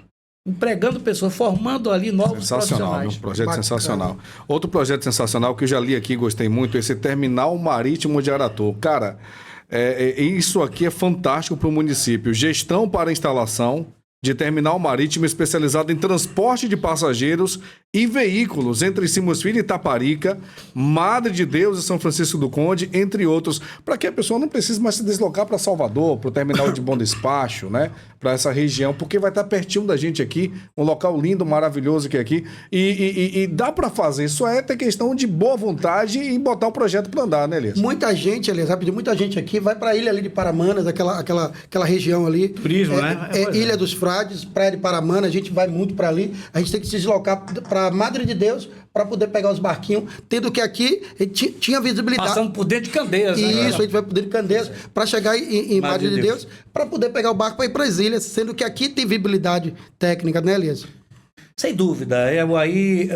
Empregando pessoas, formando ali novos profissionais. Um projeto sensacional. Outro projeto sensacional que eu já li aqui, gostei muito, esse Terminal Marítimo de Aratu. Cara, isso aqui é fantástico para o município. Gestão para instalação de terminal marítimo especializado em transporte de passageiros e veículos entre Simões Filho e Itaparica, Madre de Deus e São Francisco do Conde, entre outros, para que a pessoa não precise mais se deslocar para Salvador, para o terminal de Bom Despacho, né? Para essa região, porque vai estar pertinho da gente aqui, um local lindo, maravilhoso que é aqui, e dá para fazer, só é ter questão de boa vontade e botar o projeto para andar, né, Elias? Muita gente, Elias, rapidinho, muita gente aqui vai para a ilha ali de Paramanas, aquela região ali. Turismo, né? Ilha dos Frades, Praia de Paramana, a gente vai muito para ali, a gente tem que se deslocar para Madre de Deus para poder pegar os barquinhos, tendo que aqui tinha visibilidade. Passando por dentro de Candeias. Isso, né? A gente vai por dentro de Candeias para chegar em Madre de Deus, para poder pegar o barco para ir para as ilhas, sendo que aqui tem visibilidade técnica, né, Elias? Sem dúvida. Eu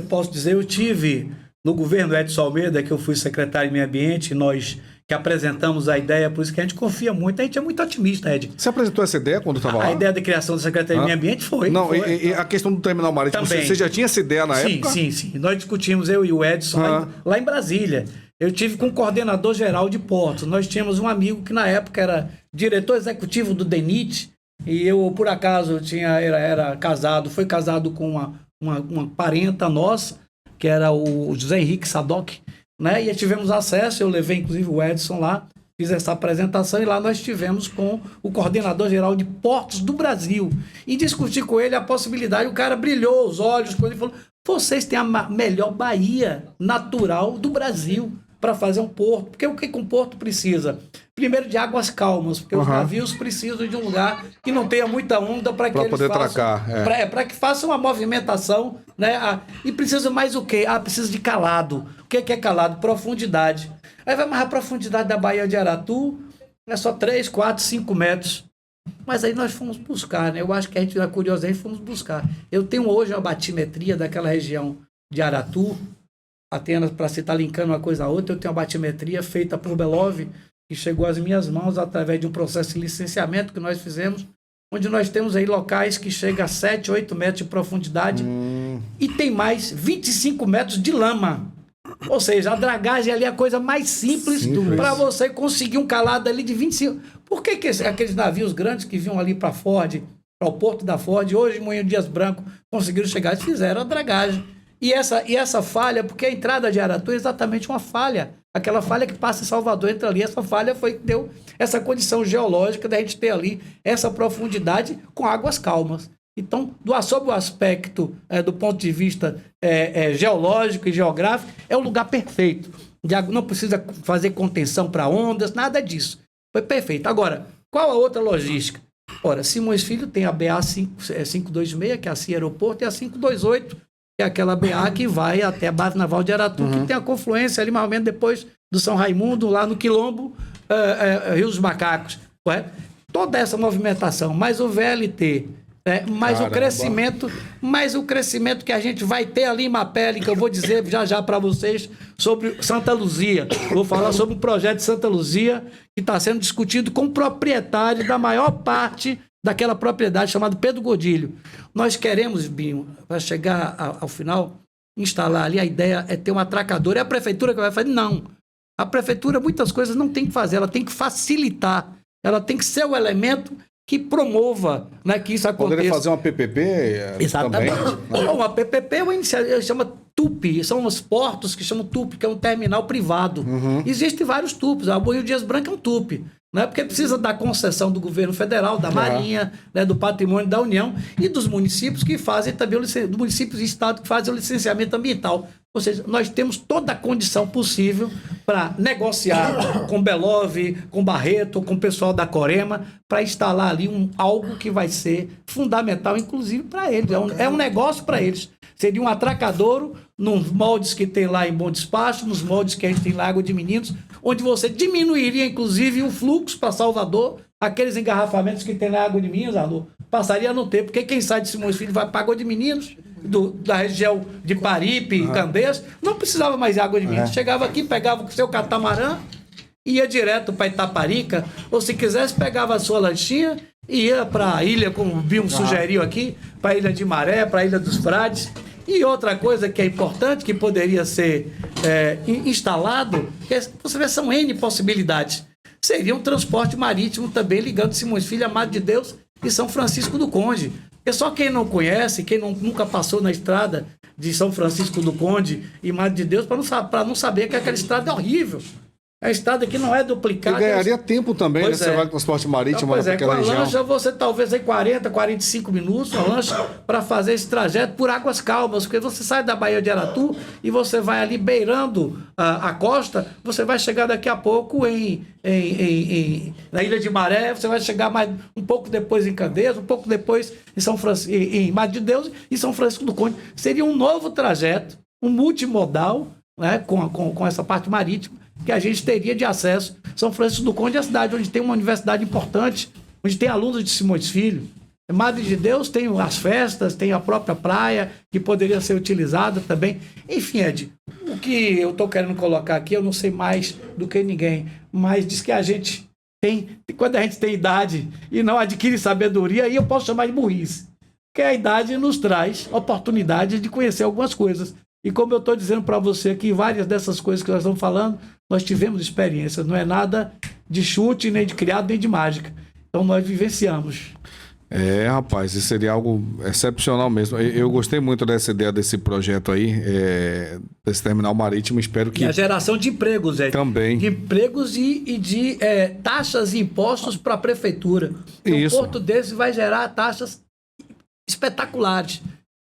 posso dizer, eu tive no governo Edson Almeida, que eu fui secretário de Meio Ambiente, nós que apresentamos a ideia, por isso que a gente confia muito, a gente é muito otimista, Ed. Você apresentou essa ideia quando estava lá? A ideia da criação da Secretaria de Meio Ambiente foi. Não, e a questão do terminal marítimo, você já tinha essa ideia na época? Sim. Nós discutimos, eu e o Edson, lá em Brasília. Eu tive com o coordenador geral de portos. Nós tínhamos um amigo que na época era diretor executivo do DENIT, e eu, por acaso, era casado, foi casado com uma parenta nossa, que era o José Henrique Sadoc, né? E tivemos acesso, eu levei inclusive o Edson lá, fiz essa apresentação e lá nós estivemos com o coordenador-geral de portos do Brasil e discuti com ele a possibilidade. O cara brilhou os olhos quando ele falou: vocês têm a melhor baía natural do Brasil para fazer um porto. Porque o que um porto precisa? Primeiro, de águas calmas, porque os navios precisam de um lugar que não tenha muita onda para que eles poder façam, tracar. para que façam uma movimentação, né? E precisa mais o quê? Precisa de calado. O que é calado? Profundidade. Aí vai mais a profundidade da Baía de Aratu, é só 3, 4, 5 metros. Mas aí nós fomos buscar, né? Eu acho que a gente, curiosamente, fomos buscar. Eu tenho hoje uma batimetria daquela região de Aratu, apenas para você estar linkando uma coisa a outra. Eu tenho uma batimetria feita por Belov, que chegou às minhas mãos através de um processo de licenciamento que nós fizemos, onde nós temos aí locais que chegam a 7, 8 metros de profundidade e tem mais 25 metros de lama. Ou seja, a dragagem ali é a coisa mais simples para você conseguir um calado ali de 25. Por que aqueles navios grandes que vinham ali para Ford, para o porto da Ford, hoje em Moinho Dias Branco, conseguiram chegar e fizeram a dragagem? E essa falha, porque a entrada de Aratu é exatamente uma falha. Aquela falha que passa em Salvador, entra ali, essa falha foi que deu essa condição geológica da gente ter ali essa profundidade com águas calmas. Então, sob o aspecto do ponto de vista geológico e geográfico, é o lugar perfeito. Não precisa fazer contenção para ondas, nada disso. Foi perfeito. Agora, qual a outra logística? Ora, Simões Filho tem a BA 526, que é a CIA Aeroporto, e a 528, que é aquela BA que vai até a base naval de Aratu, que tem a confluência ali mais ou menos depois do São Raimundo, lá no Quilombo, Rio dos Macacos. Correto? Toda essa movimentação, mais o VLT, mais o crescimento que a gente vai ter ali em Mapele, que eu vou dizer já para vocês sobre Santa Luzia. Vou falar sobre o projeto de Santa Luzia, que está sendo discutido com o proprietário da maior parte daquela propriedade, chamada Pedro Godilho. Nós queremos, Binho, para chegar ao final, instalar ali, a ideia é ter um atracador. É a prefeitura que vai fazer? Não. A prefeitura, muitas coisas não tem que fazer, ela tem que facilitar. Ela tem que ser o elemento que promova, né, que isso aconteça. Poderia fazer uma PPP Exatamente. também? Uma PPP é uma iniciativa, chama TUP, são os portos que chamam TUP, que é um terminal privado. Existem vários TUPs, o Rio Dias Branco é um TUP, né, porque precisa da concessão do governo federal, da Marinha, né, do patrimônio da União e dos municípios que fazem também, dos municípios e estado que fazem o licenciamento ambiental. Ou seja, nós temos toda a condição possível para negociar com Belov, com Barreto, com o pessoal da Corema, para instalar ali algo que vai ser fundamental, inclusive, para eles. É um negócio para eles. Seria um atracadouro nos moldes que tem lá em Bom Despacho, nos moldes que a gente tem lá em Água de Meninos, onde você diminuiria, inclusive, o fluxo para Salvador, aqueles engarrafamentos que tem na Água de Meninos, Alô, passaria a não ter, porque quem sai de Simões Filho vai para Água de Meninos, da região de Paripe, Candeias, não precisava mais de Água de Meninos. Chegava aqui, pegava o seu catamarã, ia direto para Itaparica, ou se quisesse, pegava a sua lanchinha e ia para a ilha, como o Binho sugeriu aqui, para a Ilha de Maré, para a Ilha dos Frades. E outra coisa que é importante, que poderia ser instalado, você vê, são N possibilidades. Seria um transporte marítimo também ligando Simões Filho, Amado de Deus e São Francisco do Conde. Porque só quem não conhece, quem nunca passou na estrada de São Francisco do Conde e Amado de Deus, para não saber que aquela estrada é horrível. A estrada que não é duplicada. E ganharia tempo também, né? Você vai com transporte marítimo para aquela região. Com a lancha, você talvez aí 40, 45 minutos, uma lancha, para fazer esse trajeto por águas calmas, porque você sai da Baía de Aratu e você vai ali beirando a costa, você vai chegar daqui a pouco na Ilha de Maré, você vai chegar mais um pouco depois em Candeias, um pouco depois em Mar de Deus e São Francisco do Conde. Seria um novo trajeto, um multimodal, né, com essa parte marítima, que a gente teria de acesso. São Francisco do Conde é a cidade onde tem uma universidade importante, onde tem alunos de Simões Filho. Madre de Deus tem as festas, tem a própria praia, que poderia ser utilizada também. Enfim, Ed, o que eu estou querendo colocar aqui, eu não sei mais do que ninguém, mas diz que a gente tem, quando a gente tem idade e não adquire sabedoria, aí eu posso chamar de burrice. Porque a idade nos traz oportunidade de conhecer algumas coisas. E como eu estou dizendo para você aqui, várias dessas coisas que nós estamos falando, nós tivemos experiência, não é nada de chute, nem de criado, nem de mágica. Então nós vivenciamos. Rapaz, isso seria algo excepcional mesmo. Eu gostei muito dessa ideia desse projeto aí, desse terminal marítimo. Espero que... E a geração de empregos, Também. De empregos e de taxas e impostos para a prefeitura. Isso. Um porto desse vai gerar taxas espetaculares.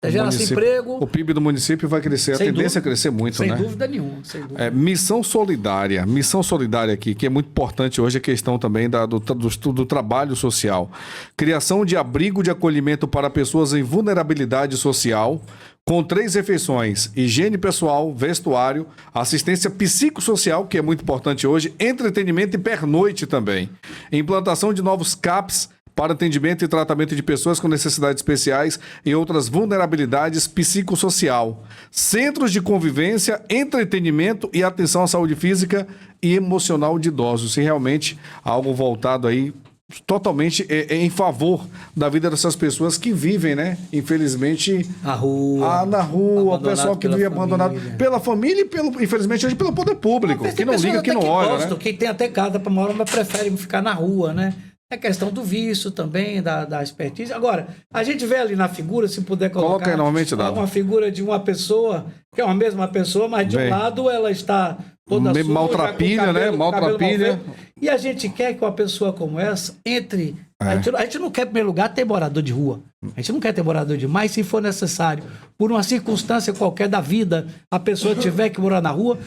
Gera-se emprego. O PIB do município vai crescer, a tendência é crescer muito, sem né? Dúvida nenhuma, sem dúvida. Missão solidária aqui, que é muito importante hoje, a questão também do trabalho social. Criação de abrigo de acolhimento para pessoas em vulnerabilidade social, com 3 refeições: higiene pessoal, vestuário, assistência psicossocial, que é muito importante hoje, entretenimento e pernoite também. Implantação de novos CAPs para atendimento e tratamento de pessoas com necessidades especiais e outras vulnerabilidades psicossocial. Centros de convivência, entretenimento e atenção à saúde física e emocional de idosos. E realmente algo voltado aí totalmente em favor da vida dessas pessoas que vivem, né? Infelizmente... Na rua. O pessoal que vive abandonado pela família e, infelizmente, hoje pelo poder público, que não liga, que não olha, né? Quem tem até casa para morar, mas prefere ficar na rua, né? É questão do vício também, da expertise. Agora, a gente vê ali na figura, se puder colocar... Coloca aí novamente, Dado. Uma figura de uma pessoa, que é uma mesma pessoa, mas de um lado ela está toda suja, maltrapilha, né? Maltrapilha. E a gente quer que uma pessoa como essa entre... A gente não quer, em primeiro lugar, ter morador de rua. A gente não quer ter morador de rua, mas se for necessário, por uma circunstância qualquer da vida, a pessoa tiver que morar na rua...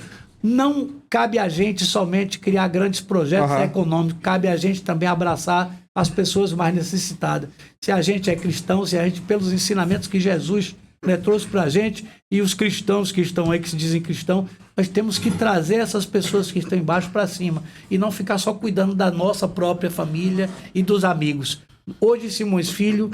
Não cabe a gente somente criar grandes projetos econômicos, cabe a gente também abraçar as pessoas mais necessitadas. Se a gente é cristão, se a gente, pelos ensinamentos que Jesus trouxe para a gente, e os cristãos que estão aí, que se dizem cristãos, nós temos que trazer essas pessoas que estão embaixo para cima e não ficar só cuidando da nossa própria família e dos amigos. Hoje, Simões Filho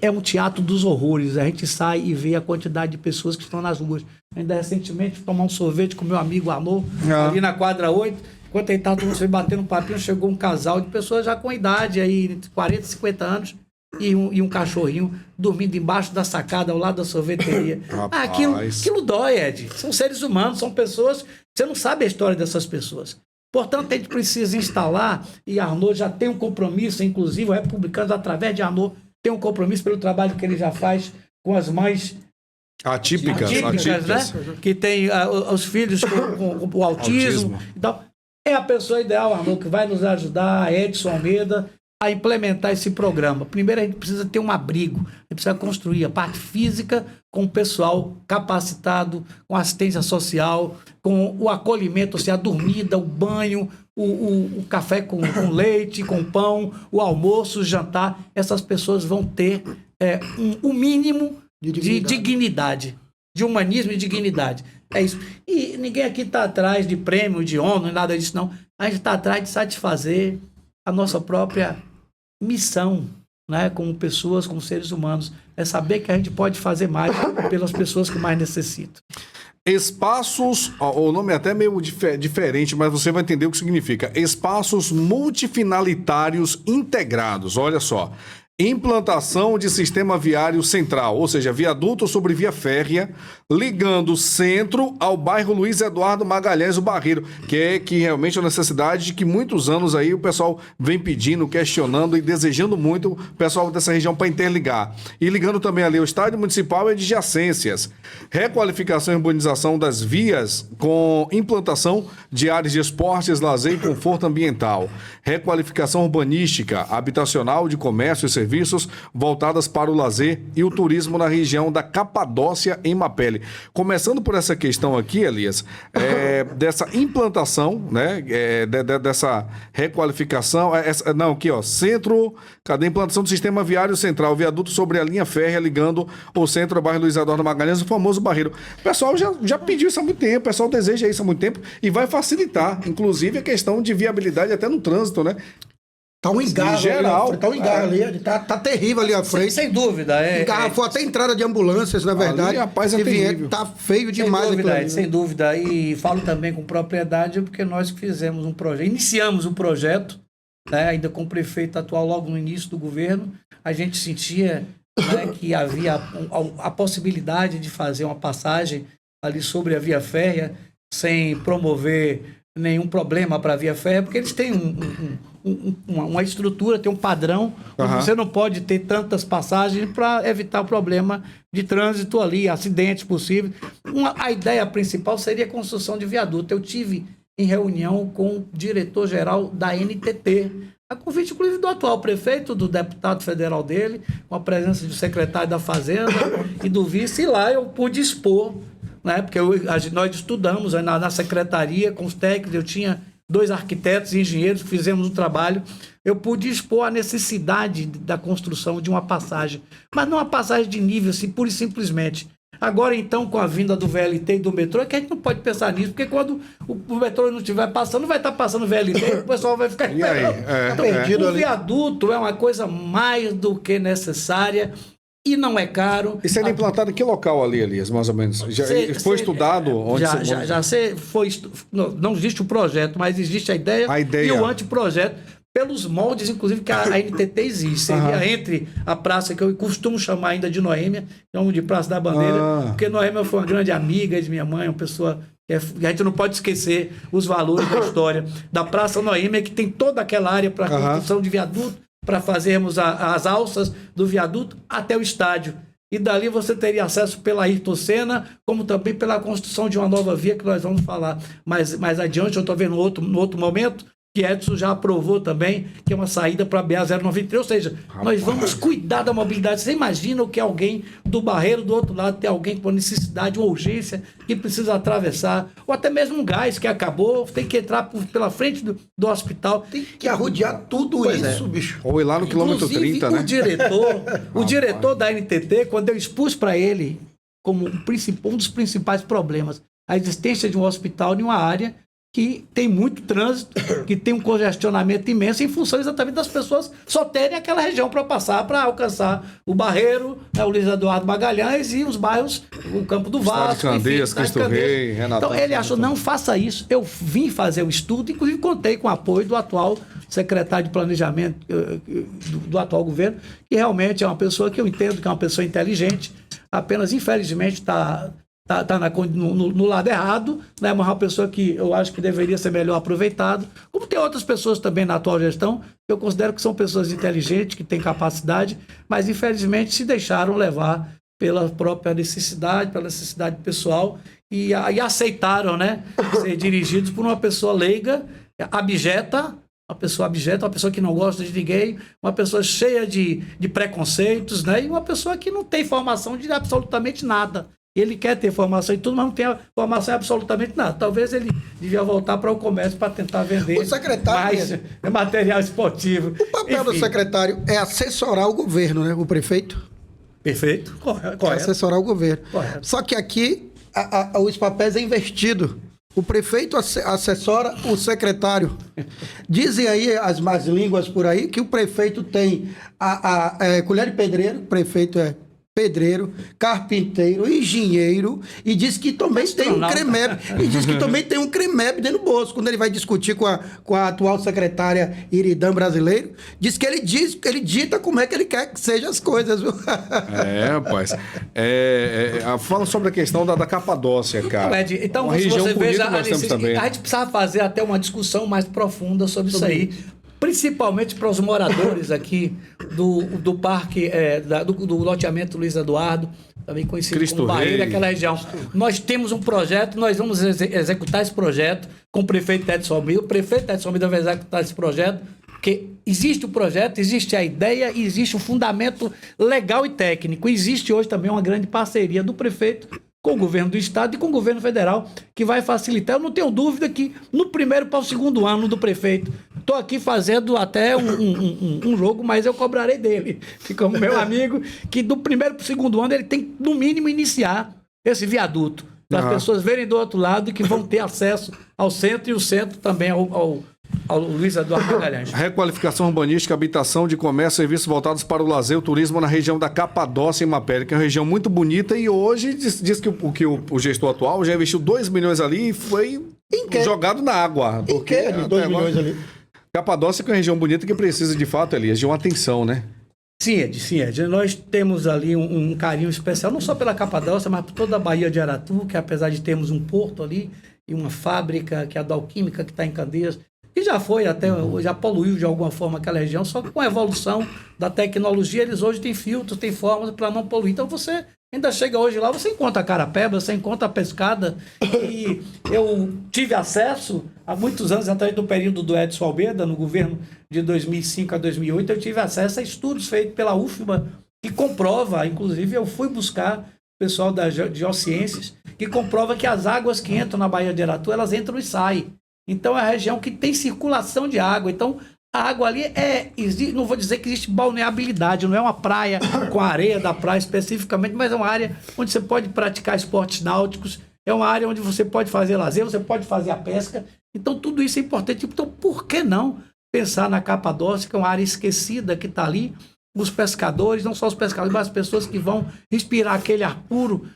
é um teatro dos horrores. A gente sai e vê a quantidade de pessoas que estão nas ruas. Ainda recentemente, tomar um sorvete com meu amigo Arnaud, ali na quadra 8. Enquanto ele estava todo mundo batendo um papinho, chegou um casal de pessoas já com idade, aí, entre 40 e 50 anos, e um cachorrinho dormindo embaixo da sacada, ao lado da sorveteria. Aquilo dói, Ed. São seres humanos, são pessoas... Você não sabe a história dessas pessoas. Portanto, a gente precisa instalar, e Arnaud já tem um compromisso, inclusive o Republicanos, através de Arnaud, tem um compromisso pelo trabalho que ele já faz com as mães atípicas. Né? Que tem os filhos com o autismo. Então, é a pessoa ideal, Arnaud, que vai nos ajudar, Edson Almeida, a implementar esse programa. Primeiro, a gente precisa ter um abrigo, a gente precisa construir a parte física com o pessoal capacitado, com assistência social, com o acolhimento, ou seja, a dormida, o banho, o café com leite, com pão, o almoço, o jantar. Essas pessoas vão ter um mínimo de dignidade, de humanismo e dignidade. É isso. E ninguém aqui está atrás de prêmio, de ONU, nada disso, não. A gente está atrás de satisfazer a nossa própria missão, né, como pessoas, como seres humanos. É saber que a gente pode fazer mais pelas pessoas que mais necessitam. Espaços, o nome é até meio diferente, mas você vai entender o que significa. Espaços multifinalitários integrados, olha só. Implantação de sistema viário central, ou seja, viaduto sobre via férrea, ligando o centro ao bairro Luiz Eduardo Magalhães, o Barreiro, que realmente é uma necessidade de que muitos anos aí o pessoal vem pedindo, questionando e desejando muito o pessoal dessa região para interligar. E ligando também ali o estádio municipal e adjacências. Requalificação e urbanização das vias com implantação de áreas de esportes, lazer e conforto ambiental. Requalificação urbanística, habitacional, de comércio e serviços voltadas para o lazer e o turismo na região da Capadócia, em Mapele. Começando por essa questão aqui, Elias, dessa implantação, né, dessa requalificação, centro, cadê a implantação do sistema viário central, viaduto sobre a linha férrea ligando o centro ao bairro Luiz Eduardo Magalhães, o famoso Barreiro. O pessoal já pediu isso há muito tempo, o pessoal deseja isso há muito tempo e vai facilitar, inclusive, a questão de viabilidade até no trânsito, né? Tá um engarro geral, tá um engarro ali, tá terrível ali à frente. Sem dúvida. Foi até entrada de ambulâncias, na verdade. Ali, rapaz, é terrível. Tá feio demais. Sem dúvida. E falo também com propriedade, porque nós fizemos um projeto, iniciamos um projeto, né, ainda com o prefeito atual, logo no início do governo. A gente sentia, né, que havia a possibilidade de fazer uma passagem ali sobre a via férrea, sem promover nenhum problema para a via férrea, porque eles têm uma estrutura, tem um padrão. Você não pode ter tantas passagens para evitar o problema de trânsito ali, acidentes possíveis. A ideia principal seria a construção de viaduto. Eu tive em reunião com o diretor-geral da NTT, a convite, inclusive, do atual prefeito, do deputado federal dele, com a presença do secretário da Fazenda e do vice, e lá eu pude expor, né, porque nós estudamos na secretaria com os técnicos, eu tinha 2 arquitetos e engenheiros que fizemos um trabalho, eu pude expor a necessidade da construção de uma passagem, mas não uma passagem de nível, assim, pura e simplesmente. Agora, então, com a vinda do VLT e do metrô, é que a gente não pode pensar nisso, porque quando o metrô não estiver passando, vai estar passando VLT, o pessoal vai ficar perdido. O viaduto é uma coisa mais do que necessária e não é caro. E sendo implantado em que local ali, Elias, mais ou menos? Foi estudado? Onde não existe o projeto, mas existe a ideia e o anteprojeto. Pelos moldes, inclusive, que a NTT existe. Seria entre a praça, que eu costumo chamar ainda de Noêmia, chamo de Praça da Bandeira, porque Noêmia foi uma grande amiga de minha mãe, uma pessoa que a gente não pode esquecer os valores da história da Praça Noêmia, que tem toda aquela área para construção de viaduto, para fazermos as alças do viaduto até o estádio. E dali você teria acesso pela Ayrton Senna, como também pela construção de uma nova via, que nós vamos falar mais adiante, eu estou vendo no outro momento, que Edson já aprovou também, que é uma saída para a BA-093, ou seja, nós vamos cuidar da mobilidade. Você imagina o que alguém do Barreiro, do outro lado, tem alguém com necessidade, uma urgência, que precisa atravessar, ou até mesmo um gás que acabou, tem que entrar pela frente do hospital. Tem que arrodear tudo isso, bicho. Ou ir lá no quilômetro 30, né? O diretor da NTT, quando eu expus para ele, como um dos principais problemas, a existência de um hospital em uma área que tem muito trânsito, que tem um congestionamento imenso em função exatamente das pessoas só terem aquela região para passar, para alcançar o Barreiro, o Luiz Eduardo Magalhães e os bairros, o Campo do Vasco, Candeias, Cristo Rei, Renato. Então ele achou, não faça isso. Eu vim fazer o estudo, inclusive contei com o apoio do atual secretário de Planejamento do atual governo, que realmente é uma pessoa que eu entendo que é uma pessoa inteligente, apenas infelizmente está no lado errado, né? Mas uma pessoa que eu acho que deveria ser melhor aproveitado, como tem outras pessoas também na atual gestão, que eu considero que são pessoas inteligentes, que têm capacidade, mas infelizmente se deixaram levar pela própria necessidade, pela necessidade pessoal, e aceitaram, né, ser dirigidos por uma pessoa leiga, abjeta, uma pessoa que não gosta de ninguém, uma pessoa cheia de preconceitos, né? E uma pessoa que não tem formação de absolutamente nada. Ele quer ter formação em tudo, mas não tem formação em absolutamente nada. Talvez ele devia voltar para o comércio para tentar vender mais material esportivo. O papel do secretário é assessorar o governo, né? O prefeito? Perfeito, correto. É assessorar o governo. Correto. Só que aqui os papéis é invertido. O prefeito assessora o secretário. Dizem aí as más línguas por aí que o prefeito tem colher de pedreiro, o prefeito é pedreiro, carpinteiro, engenheiro, e diz que também tem um CREMEB, dentro do bolso. Quando ele vai discutir com a atual secretária Iridã Brasileiro, diz que ele dita como é que ele quer que sejam as coisas, viu? Rapaz. Fala sobre a questão da Capadócia, cara. Então, uma região você veja, que nós temos também. A gente precisava fazer até uma discussão mais profunda sobre isso aí. Principalmente para os moradores aqui do parque, do loteamento Luiz Eduardo, também conhecido Cristo como Barreiro, Rei. aquela região. Nós temos um projeto, nós vamos executar esse projeto com o prefeito Edson Almeida. O prefeito Edson Almeida vai executar esse projeto, porque existe o projeto, existe a ideia, existe o fundamento legal e técnico. Existe hoje também uma grande parceria do prefeito com o governo do estado e com o governo federal, que vai facilitar. Eu não tenho dúvida que no primeiro para o segundo ano do prefeito, estou aqui fazendo até um jogo, mas eu cobrarei dele, que como meu amigo, que do primeiro para o segundo ano ele tem, no mínimo, iniciar esse viaduto, para as pessoas verem do outro lado e que vão ter acesso ao centro, e o centro também ao Luiz Eduardo Magalhães. Requalificação urbanística, habitação de comércio, serviços voltados para o lazer, o turismo na região da Capadócia, em Mapere, que é uma região muito bonita, e hoje diz que o gestor atual já investiu 2 milhões ali e foi jogado na água. Porque 2 milhões ali. Capadócia, que é uma região bonita que precisa, de fato, Elias, de uma atenção, né? Sim, Ed. Nós temos ali um carinho especial, não só pela Capadócia, mas por toda a Baía de Aratu, que apesar de termos um porto ali e uma fábrica, que é a Dalquímica, que está em Candeias, que já foi até, já poluiu de alguma forma aquela região, só que com a evolução da tecnologia, eles hoje têm filtros, têm formas para não poluir. Então você ainda chega hoje lá, você encontra a carapeba, você encontra a pescada, e eu tive acesso há muitos anos, atrás do período do Edson Almeida, no governo de 2005 a 2008, eu tive acesso a estudos feitos pela UFBA, que comprova, inclusive eu fui buscar o pessoal da Geociências, que comprova que as águas que entram na Baía de Aratu, elas entram e saem. Então é a região que tem circulação de água. Então a água ali não vou dizer que existe balneabilidade, não é uma praia com a areia da praia especificamente, mas é uma área onde você pode praticar esportes náuticos, é uma área onde você pode fazer lazer, você pode fazer a pesca. Então tudo isso é importante. Então por que não pensar na Capadócia, que é uma área esquecida que está ali? Os pescadores, não só os pescadores, mas as pessoas que vão respirar aquele ar puro,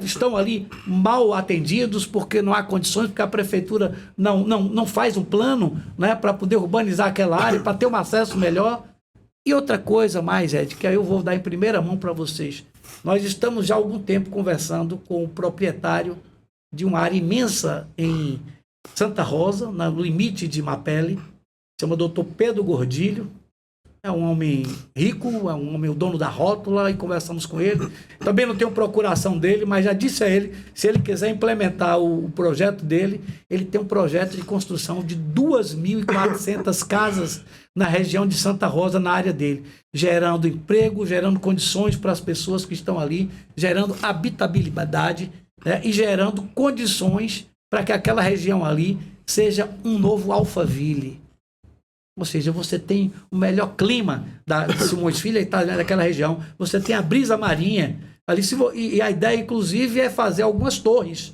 estão ali mal atendidos porque não há condições, porque a prefeitura não faz um plano, né, para poder urbanizar aquela área, para ter um acesso melhor. E outra coisa mais, Ed, que aí eu vou dar em primeira mão para vocês. Nós estamos já há algum tempo conversando com o proprietário de uma área imensa em Santa Rosa, no limite de Mapele, se chama Dr. Pedro Gordilho. É um homem rico, é um homem o dono da rótula, e conversamos com ele. Também não tenho procuração dele, mas já disse a ele, se ele quiser implementar o projeto dele, ele tem um projeto de construção de 2.400 casas na região de Santa Rosa, na área dele, gerando emprego, gerando condições para as pessoas que estão ali, gerando habitabilidade, né, e gerando condições para que aquela região ali seja um novo Alphaville. Ou seja, você tem o melhor clima da Simões Filho, está naquela região. Você tem a brisa marinha. Ali, e a ideia, inclusive, é fazer algumas torres.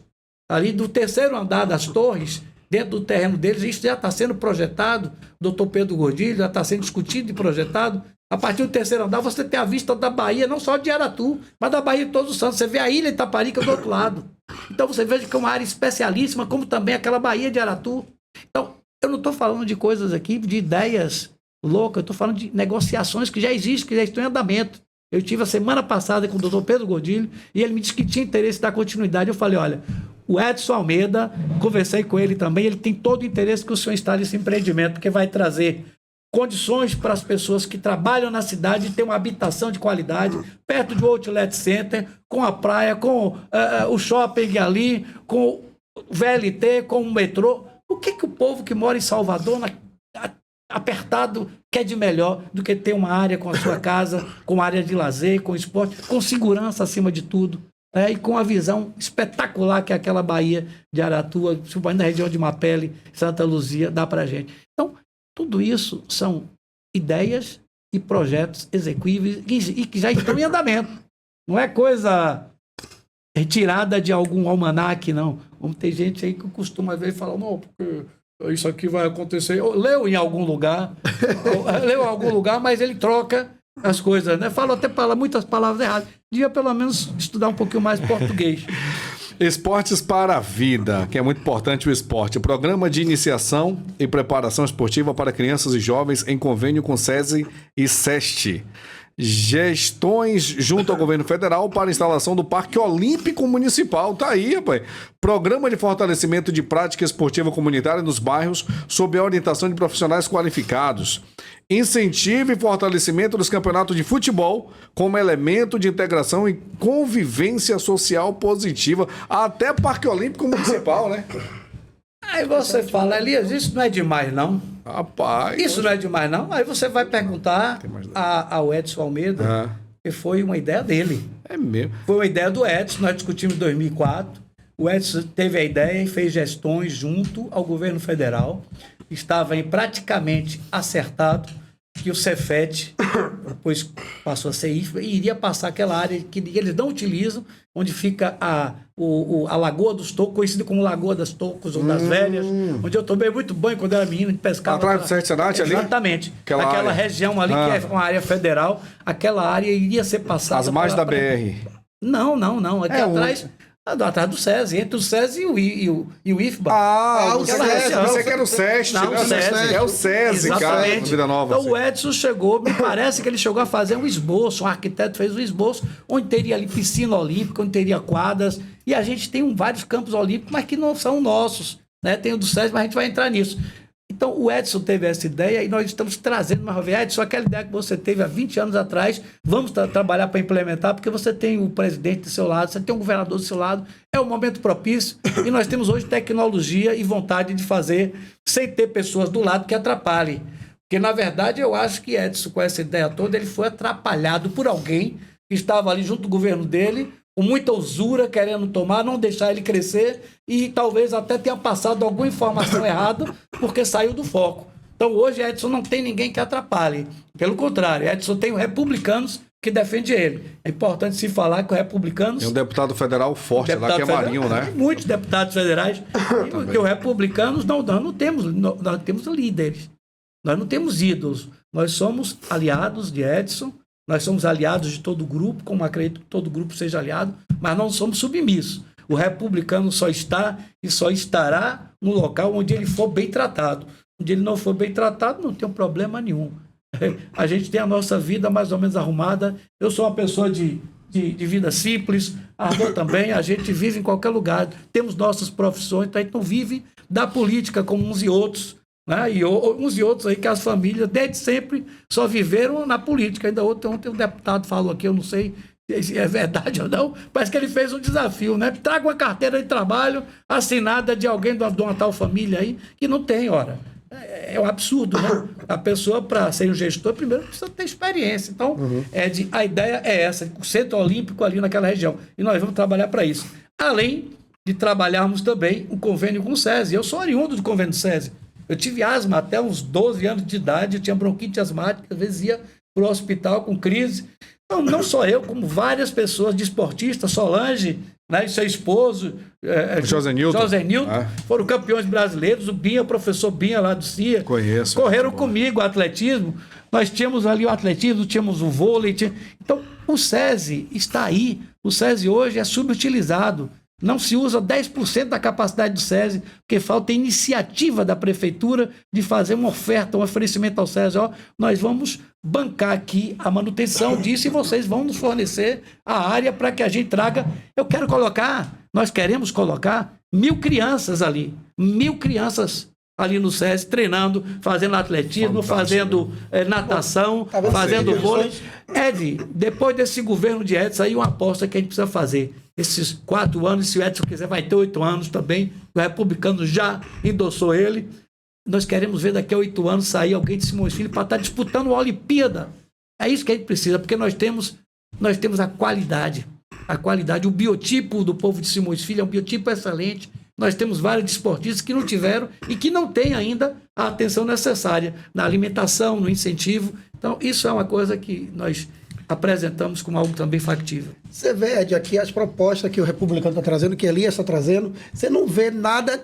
Ali do terceiro andar das torres, dentro do terreno deles, isso já está sendo projetado. O doutor Pedro Gordilho já está sendo discutido e projetado. A partir do terceiro andar, você tem a vista da Bahia, não só de Aratu, mas da Bahia de Todos os Santos. Você vê a ilha de Itaparica do outro lado. Então, você veja que é uma área especialíssima, como também aquela Baía de Aratu. Então, eu não estou falando de coisas aqui, de ideias loucas, eu estou falando de negociações que já existem, que já estão em andamento. Eu tive a semana passada com o doutor Pedro Gordilho e ele me disse que tinha interesse em dar continuidade. Eu falei, olha, o Edson Almeida, conversei com ele também, ele tem todo o interesse que o senhor instale esse empreendimento, porque vai trazer condições para as pessoas que trabalham na cidade ter uma habitação de qualidade, perto de um outlet center, com a praia, com o shopping ali, com o VLT, com o metrô. O que o povo que mora em Salvador, apertado, quer de melhor do que ter uma área com a sua casa, com área de lazer, com esporte, com segurança acima de tudo, né? E com a visão espetacular que aquela Baía de Aratu, principalmente na região de Mapele, Santa Luzia, dá para a gente. Então, tudo isso são ideias e projetos execuíveis e que já estão em andamento. Não é coisa retirada de algum almanaque, não. Como tem gente aí que costuma ver e falar, não, porque isso aqui vai acontecer. Leu em algum lugar, mas ele troca as coisas, né? Fala muitas palavras erradas. Devia pelo menos estudar um pouquinho mais português. Esportes para a Vida, que é muito importante o esporte. Programa de iniciação e preparação esportiva para crianças e jovens em convênio com SESI e SEST. Gestões junto ao governo federal para a instalação do Parque Olímpico Municipal. Tá aí, rapaz. Programa de fortalecimento de prática esportiva comunitária nos bairros sob a orientação de profissionais qualificados. Incentivo e fortalecimento dos campeonatos de futebol como elemento de integração e convivência social positiva. Até Parque Olímpico Municipal, né? Aí você fala, Elias, isso não é demais, não? Rapaz... Isso não é demais, não? Aí você vai perguntar ao Edson Almeida, que foi uma ideia dele. É mesmo? Foi uma ideia do Edson, nós discutimos em 2004. O Edson teve a ideia e fez gestões junto ao governo federal. Estava praticamente acertado que o Cefet, depois passou a ser IFBA, e iria passar aquela área que eles não utilizam, onde fica a Lagoa dos Tocos, conhecida como Lagoa das Tocos ou das Velhas, onde eu tomei muito banho quando era menino, de pescar. Atrás do Sertenate ali? Exatamente. Aquela região ali, que é uma área federal, aquela área iria ser passada... As margens da BR. Não. Aqui atrás... Atrás do SESI, entre o SESI e o IFBA. O SESI, você quer o SEST, não, né? O SESI. É o SESI, cara, Vida Nova. Então o Edson chegou, me parece que ele chegou a fazer um esboço, um arquiteto fez um esboço, onde teria ali piscina olímpica, onde teria quadras, e a gente tem vários campos olímpicos, mas que não são nossos, né? Tem o do SESI, mas a gente vai entrar nisso. Então, o Edson teve essa ideia e nós estamos trazendo uma vez. Edson, aquela ideia que você teve há 20 anos atrás, vamos trabalhar para implementar, porque você tem o presidente do seu lado, você tem um governador do seu lado, é um momento propício e nós temos hoje tecnologia e vontade de fazer sem ter pessoas do lado que atrapalhem. Porque, na verdade, eu acho que Edson, com essa ideia toda, ele foi atrapalhado por alguém que estava ali junto do governo dele, com muita usura, querendo tomar, não deixar ele crescer e talvez até tenha passado alguma informação errada porque saiu do foco. Então hoje Edson não tem ninguém que atrapalhe. Pelo contrário, Edson tem os republicanos que defendem ele. É importante se falar que os republicanos... Tem um deputado federal forte lá, que é Marinho, né? Tem muitos deputados federais, porque os republicanos não temos, nós temos líderes. Nós não temos ídolos. Nós somos aliados de Edson, nós somos aliados de todo grupo, como acredito que todo grupo seja aliado, mas não somos submissos. O republicano só está e só estará no local onde ele for bem tratado. Onde ele não for bem tratado, não tem problema nenhum. A gente tem a nossa vida mais ou menos arrumada. Eu sou uma pessoa de vida simples, Ardor também, a gente vive em qualquer lugar. Temos nossas profissões, então a gente não vive da política como uns e outros. Né? E uns e outros aí que as famílias desde sempre só viveram na política. Ainda ontem um deputado falou aqui, eu não sei se é verdade ou não, parece que ele fez um desafio, né? Traga uma carteira de trabalho assinada de alguém de uma tal família aí, que não tem, ora. É um absurdo, né? A pessoa, para ser um gestor, primeiro precisa ter experiência. Então, a ideia é essa, o Centro Olímpico ali naquela região. E nós vamos trabalhar para isso. Além de trabalharmos também o convênio com o SESI. Eu sou oriundo do convênio do SESI. Eu tive asma até uns 12 anos de idade, eu tinha bronquite asmática, às vezes ia para o hospital com crise. Então, não só eu, como várias pessoas desportistas, Solange, né, e seu esposo, José Nilton, foram campeões brasileiros, o Binha, o professor Binha lá do CIA. Conheço. Correram comigo o atletismo. Nós tínhamos ali o atletismo, tínhamos o vôlei. Então, o SESI está aí. O SESI hoje é subutilizado. Não se usa 10% da capacidade do SESI, porque falta iniciativa da prefeitura de fazer uma oferta, um oferecimento ao SESI. Ó, nós vamos bancar aqui a manutenção disso e vocês vão nos fornecer a área para que a gente traga. Nós queremos colocar 1.000 crianças ali. 1.000 crianças ali no SESI, treinando, fazendo atletismo, fazendo natação, fazendo vôlei. Ed, depois desse governo de Edson, aí uma aposta que a gente precisa fazer. Esses 4 anos, se o Edson quiser, vai ter 8 anos também. O republicano já endossou ele. Nós queremos ver daqui a 8 anos sair alguém de Simões Filho para estar disputando a Olimpíada. É isso que a gente precisa, porque nós temos a qualidade. A qualidade, o biotipo do povo de Simões Filho é um biotipo excelente. Nós temos vários desportistas que não tiveram e que não têm ainda a atenção necessária na alimentação, no incentivo. Então, isso é uma coisa que nós apresentamos como algo também factível. Você vê, Ed, aqui as propostas que o republicano está trazendo, que Elias está trazendo, você não vê nada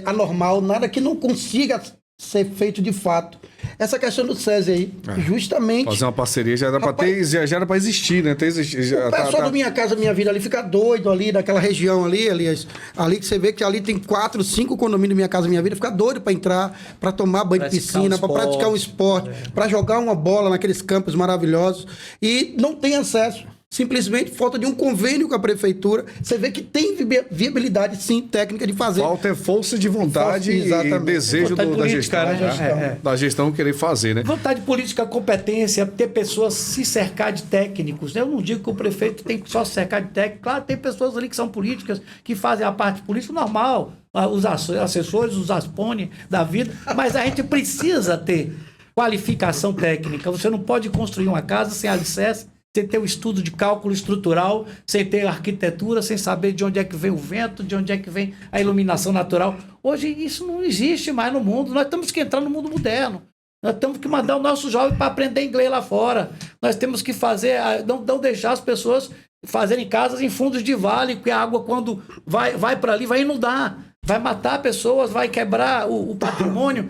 anormal, nada que não consiga ser feito de fato. Essa questão do SESI aí, justamente... Fazer uma parceria já era para existir, né? O pessoal do Minha Casa Minha Vida ali fica doido ali, naquela região ali, Elias. Ali que você vê que ali tem 4, 5 condomínios Minha Casa Minha Vida, fica doido para entrar, para tomar banho de piscina, para praticar um esporte, para jogar uma bola naqueles campos maravilhosos. E não tem acesso. Simplesmente falta de um convênio com a prefeitura. Você vê que tem viabilidade, sim, técnica de fazer. Falta é força de vontade e desejo da gestão, né? Da gestão querer fazer, né? Vontade política, competência, ter pessoas se cercar de técnicos. Eu não digo que o prefeito tem que só se cercar de técnicos. Claro, tem pessoas ali que são políticas, que fazem a parte política normal, os assessores, os aspone da vida, mas a gente precisa ter qualificação técnica. Você não pode construir uma casa sem alicerce, sem ter o estudo de cálculo estrutural, sem ter arquitetura, sem saber de onde é que vem o vento, de onde é que vem a iluminação natural. Hoje isso não existe mais no mundo. Nós temos que entrar no mundo moderno. Nós temos que mandar o nosso jovem para aprender inglês lá fora. Nós temos que fazer, não deixar as pessoas fazerem casas em fundos de vale, porque a água, quando vai para ali, vai inundar, vai matar pessoas, vai quebrar o patrimônio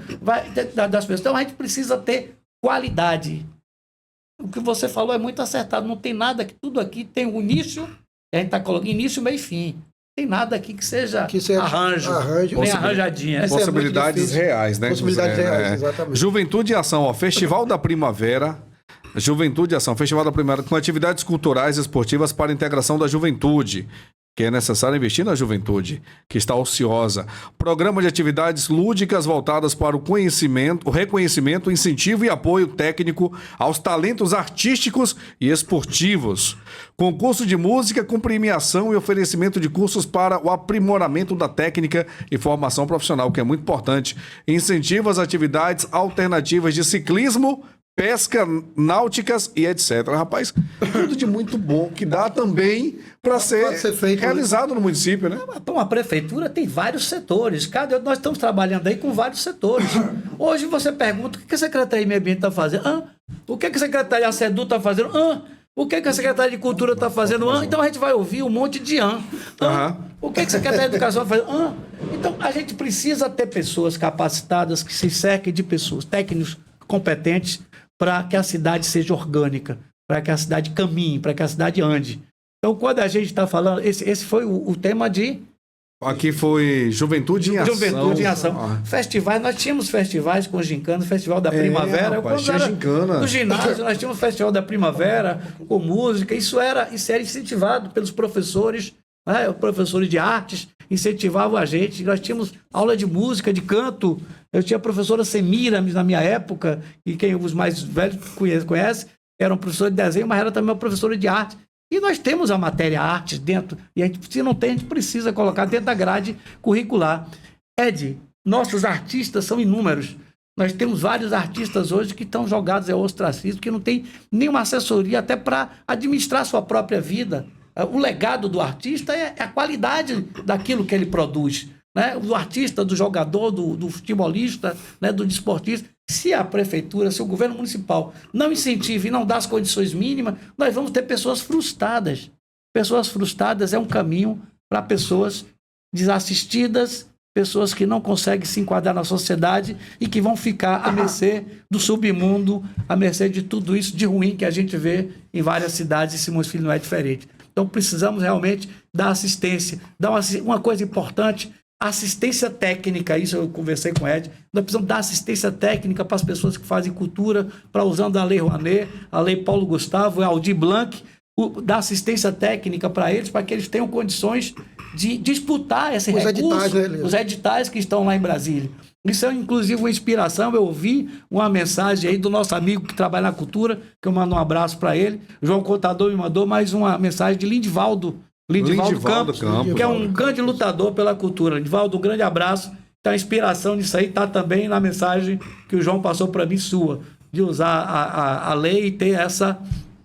das pessoas. Então a gente precisa ter qualidade. O que você falou é muito acertado. Não tem nada que tudo aqui tem o início, a gente está colocando início, meio e fim. Não tem nada aqui que seja arranjo nem arranjadinha. Possibilidades reais, né? Possibilidades reais, exatamente. Juventude e Ação, Festival da Primavera. Juventude e Ação, Festival da Primavera, com atividades culturais e esportivas para a integração da juventude. que é necessário investir na juventude, que está ociosa. Programa de atividades lúdicas voltadas para o conhecimento, o reconhecimento, incentivo e apoio técnico aos talentos artísticos e esportivos. Concurso de música com premiação e oferecimento de cursos para o aprimoramento da técnica e formação profissional, que é muito importante. Incentiva as atividades alternativas de ciclismo, pesca, náuticas e etc. Rapaz, tudo de muito bom que dá também para ser feito, realizado no município, né? Então, a prefeitura tem vários setores. Nós estamos trabalhando aí com vários setores. Hoje você pergunta o que a Secretaria de Meio Ambiente está fazendo? O que a Secretaria de SEDU está fazendo? O que a Secretaria de Cultura está fazendo? Então a gente vai ouvir um monte de O que a Secretaria de Educação está fazendo? Então a gente precisa ter pessoas capacitadas que se cerquem de pessoas, técnicos competentes, para que a cidade seja orgânica, para que a cidade caminhe, para que a cidade ande. Então, quando a gente está falando, esse foi o tema de... Aqui foi Juventude em Ação. Juventude em Ação. Festivais, nós tínhamos festivais com gincana, Festival da Primavera. Rapaz, tinha gincana. No ginásio, nós tínhamos Festival da Primavera, com música. Isso era incentivado pelos professores, né? Os professores de artes incentivavam a gente. Nós tínhamos aula de música, de canto. Eu tinha a professora Semiramis na minha época, e quem os mais velhos conhece, era uma professora de desenho, mas era também uma professora de arte. E nós temos a matéria artes dentro, e a gente, se não tem, a gente precisa colocar dentro da grade curricular. Ed, nossos artistas são inúmeros. Nós temos vários artistas hoje que estão jogados ao ostracismo, que não tem nenhuma assessoria até para administrar sua própria vida. O legado do artista é a qualidade daquilo que ele produz, né? Do artista, do jogador, do futebolista, né? Do desportista. Se a prefeitura, se o governo municipal não incentiva e não dá as condições mínimas, nós vamos ter pessoas frustradas. Pessoas frustradas é um caminho para pessoas desassistidas, pessoas que não conseguem se enquadrar na sociedade e que vão ficar à mercê do submundo, à mercê de tudo isso de ruim que a gente vê em várias cidades, e Simões Filho não é diferente. Então precisamos realmente dar assistência. Dar uma coisa importante, assistência técnica, isso eu conversei com o Ed, nós precisamos dar assistência técnica para as pessoas que fazem cultura, para usando a Lei Rouanet, a Lei Paulo Gustavo, a Aldir Blanc, dar assistência técnica para eles, para que eles tenham condições de disputar esse recurso, os editais que estão lá em Brasília. Isso é, inclusive, uma inspiração. Eu ouvi uma mensagem aí do nosso amigo que trabalha na cultura, que eu mando um abraço para ele. João Contador me mandou mais uma mensagem de Lindivaldo Campos, que é um grande lutador pela cultura. Lindivaldo, um grande abraço. Então, a inspiração disso aí está também na mensagem que o João passou para mim, sua, de usar a lei e ter essa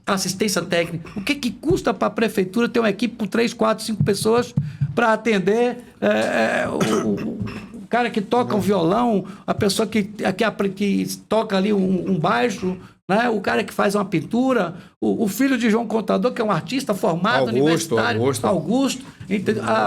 assistência técnica. O que custa para a prefeitura ter uma equipe com 3, 4, 5 pessoas para atender o cara que toca um violão, a pessoa que toca ali um baixo, né? O cara que faz uma pintura, o filho de João Contador, que é um artista formado, universitário, Augusto,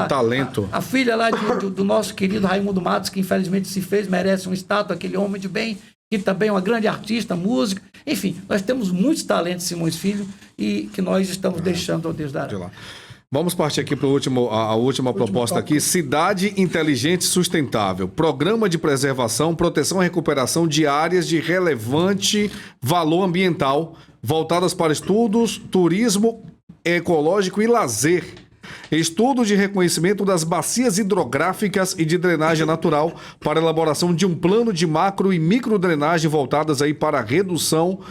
talento. A filha lá do nosso querido Raimundo Matos, que infelizmente se fez, merece uma estátua, aquele homem de bem, que também é uma grande artista, música. Enfim, nós temos muitos talentos, Simões Filho, e que nós estamos deixando ao Deus dará. Vamos partir aqui para a última proposta aqui. Cidade Inteligente e Sustentável. Programa de preservação, proteção e recuperação de áreas de relevante valor ambiental, voltadas para estudos, turismo ecológico e lazer. Estudo de reconhecimento das bacias hidrográficas e de drenagem natural para elaboração de um plano de macro e micro drenagem voltadas aí para a redução,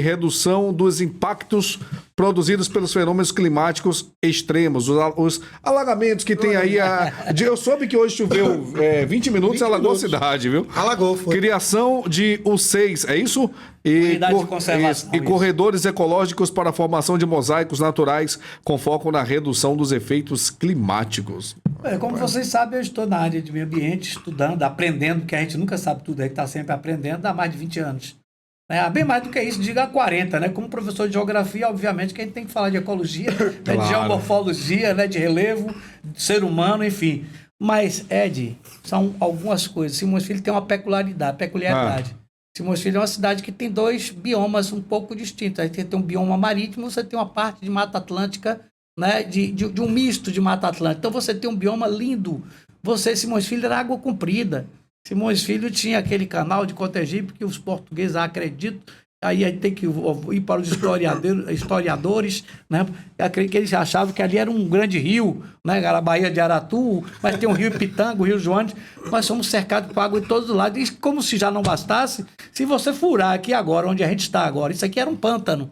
redução dos impactos produzidos pelos fenômenos climáticos extremos, os alagamentos que tem aí. Eu soube que hoje choveu 20 minutos, alagou a cidade, viu? Alagou, foi. Criação de U6, é isso? E corredores ecológicos para a formação de mosaicos naturais com foco na redução dos efeitos climáticos. Como vocês sabem, eu estou na área de meio ambiente, estudando, aprendendo, porque a gente nunca sabe tudo, a gente está sempre aprendendo há mais de 20 anos. Bem mais do que isso, diga há 40, né? Como professor de geografia, obviamente que a gente tem que falar de ecologia, claro, de geomorfologia, né? De relevo, de ser humano, enfim. Mas, Ed, são algumas coisas. Simões Filho tem uma peculiaridade. Simões Filho é uma cidade que tem 2 biomas um pouco distintos. Aí tem um bioma marítimo, você tem uma parte de Mata Atlântica, né? De um misto de Mata Atlântica. Então você tem um bioma lindo. Simões Filho era água comprida. Simões Filho tinha aquele canal de Cotegipe que os portugueses acreditam, aí a gente tem que ir para os historiadores, né? Eu acredito que eles achavam que ali era um grande rio, né? Era a Baía de Aratu, mas tem o rio Ipitanga, o rio Joanes. Nós somos cercados por água de todos os lados. E como se já não bastasse, se você furar aqui agora, onde a gente está agora, isso aqui era um pântano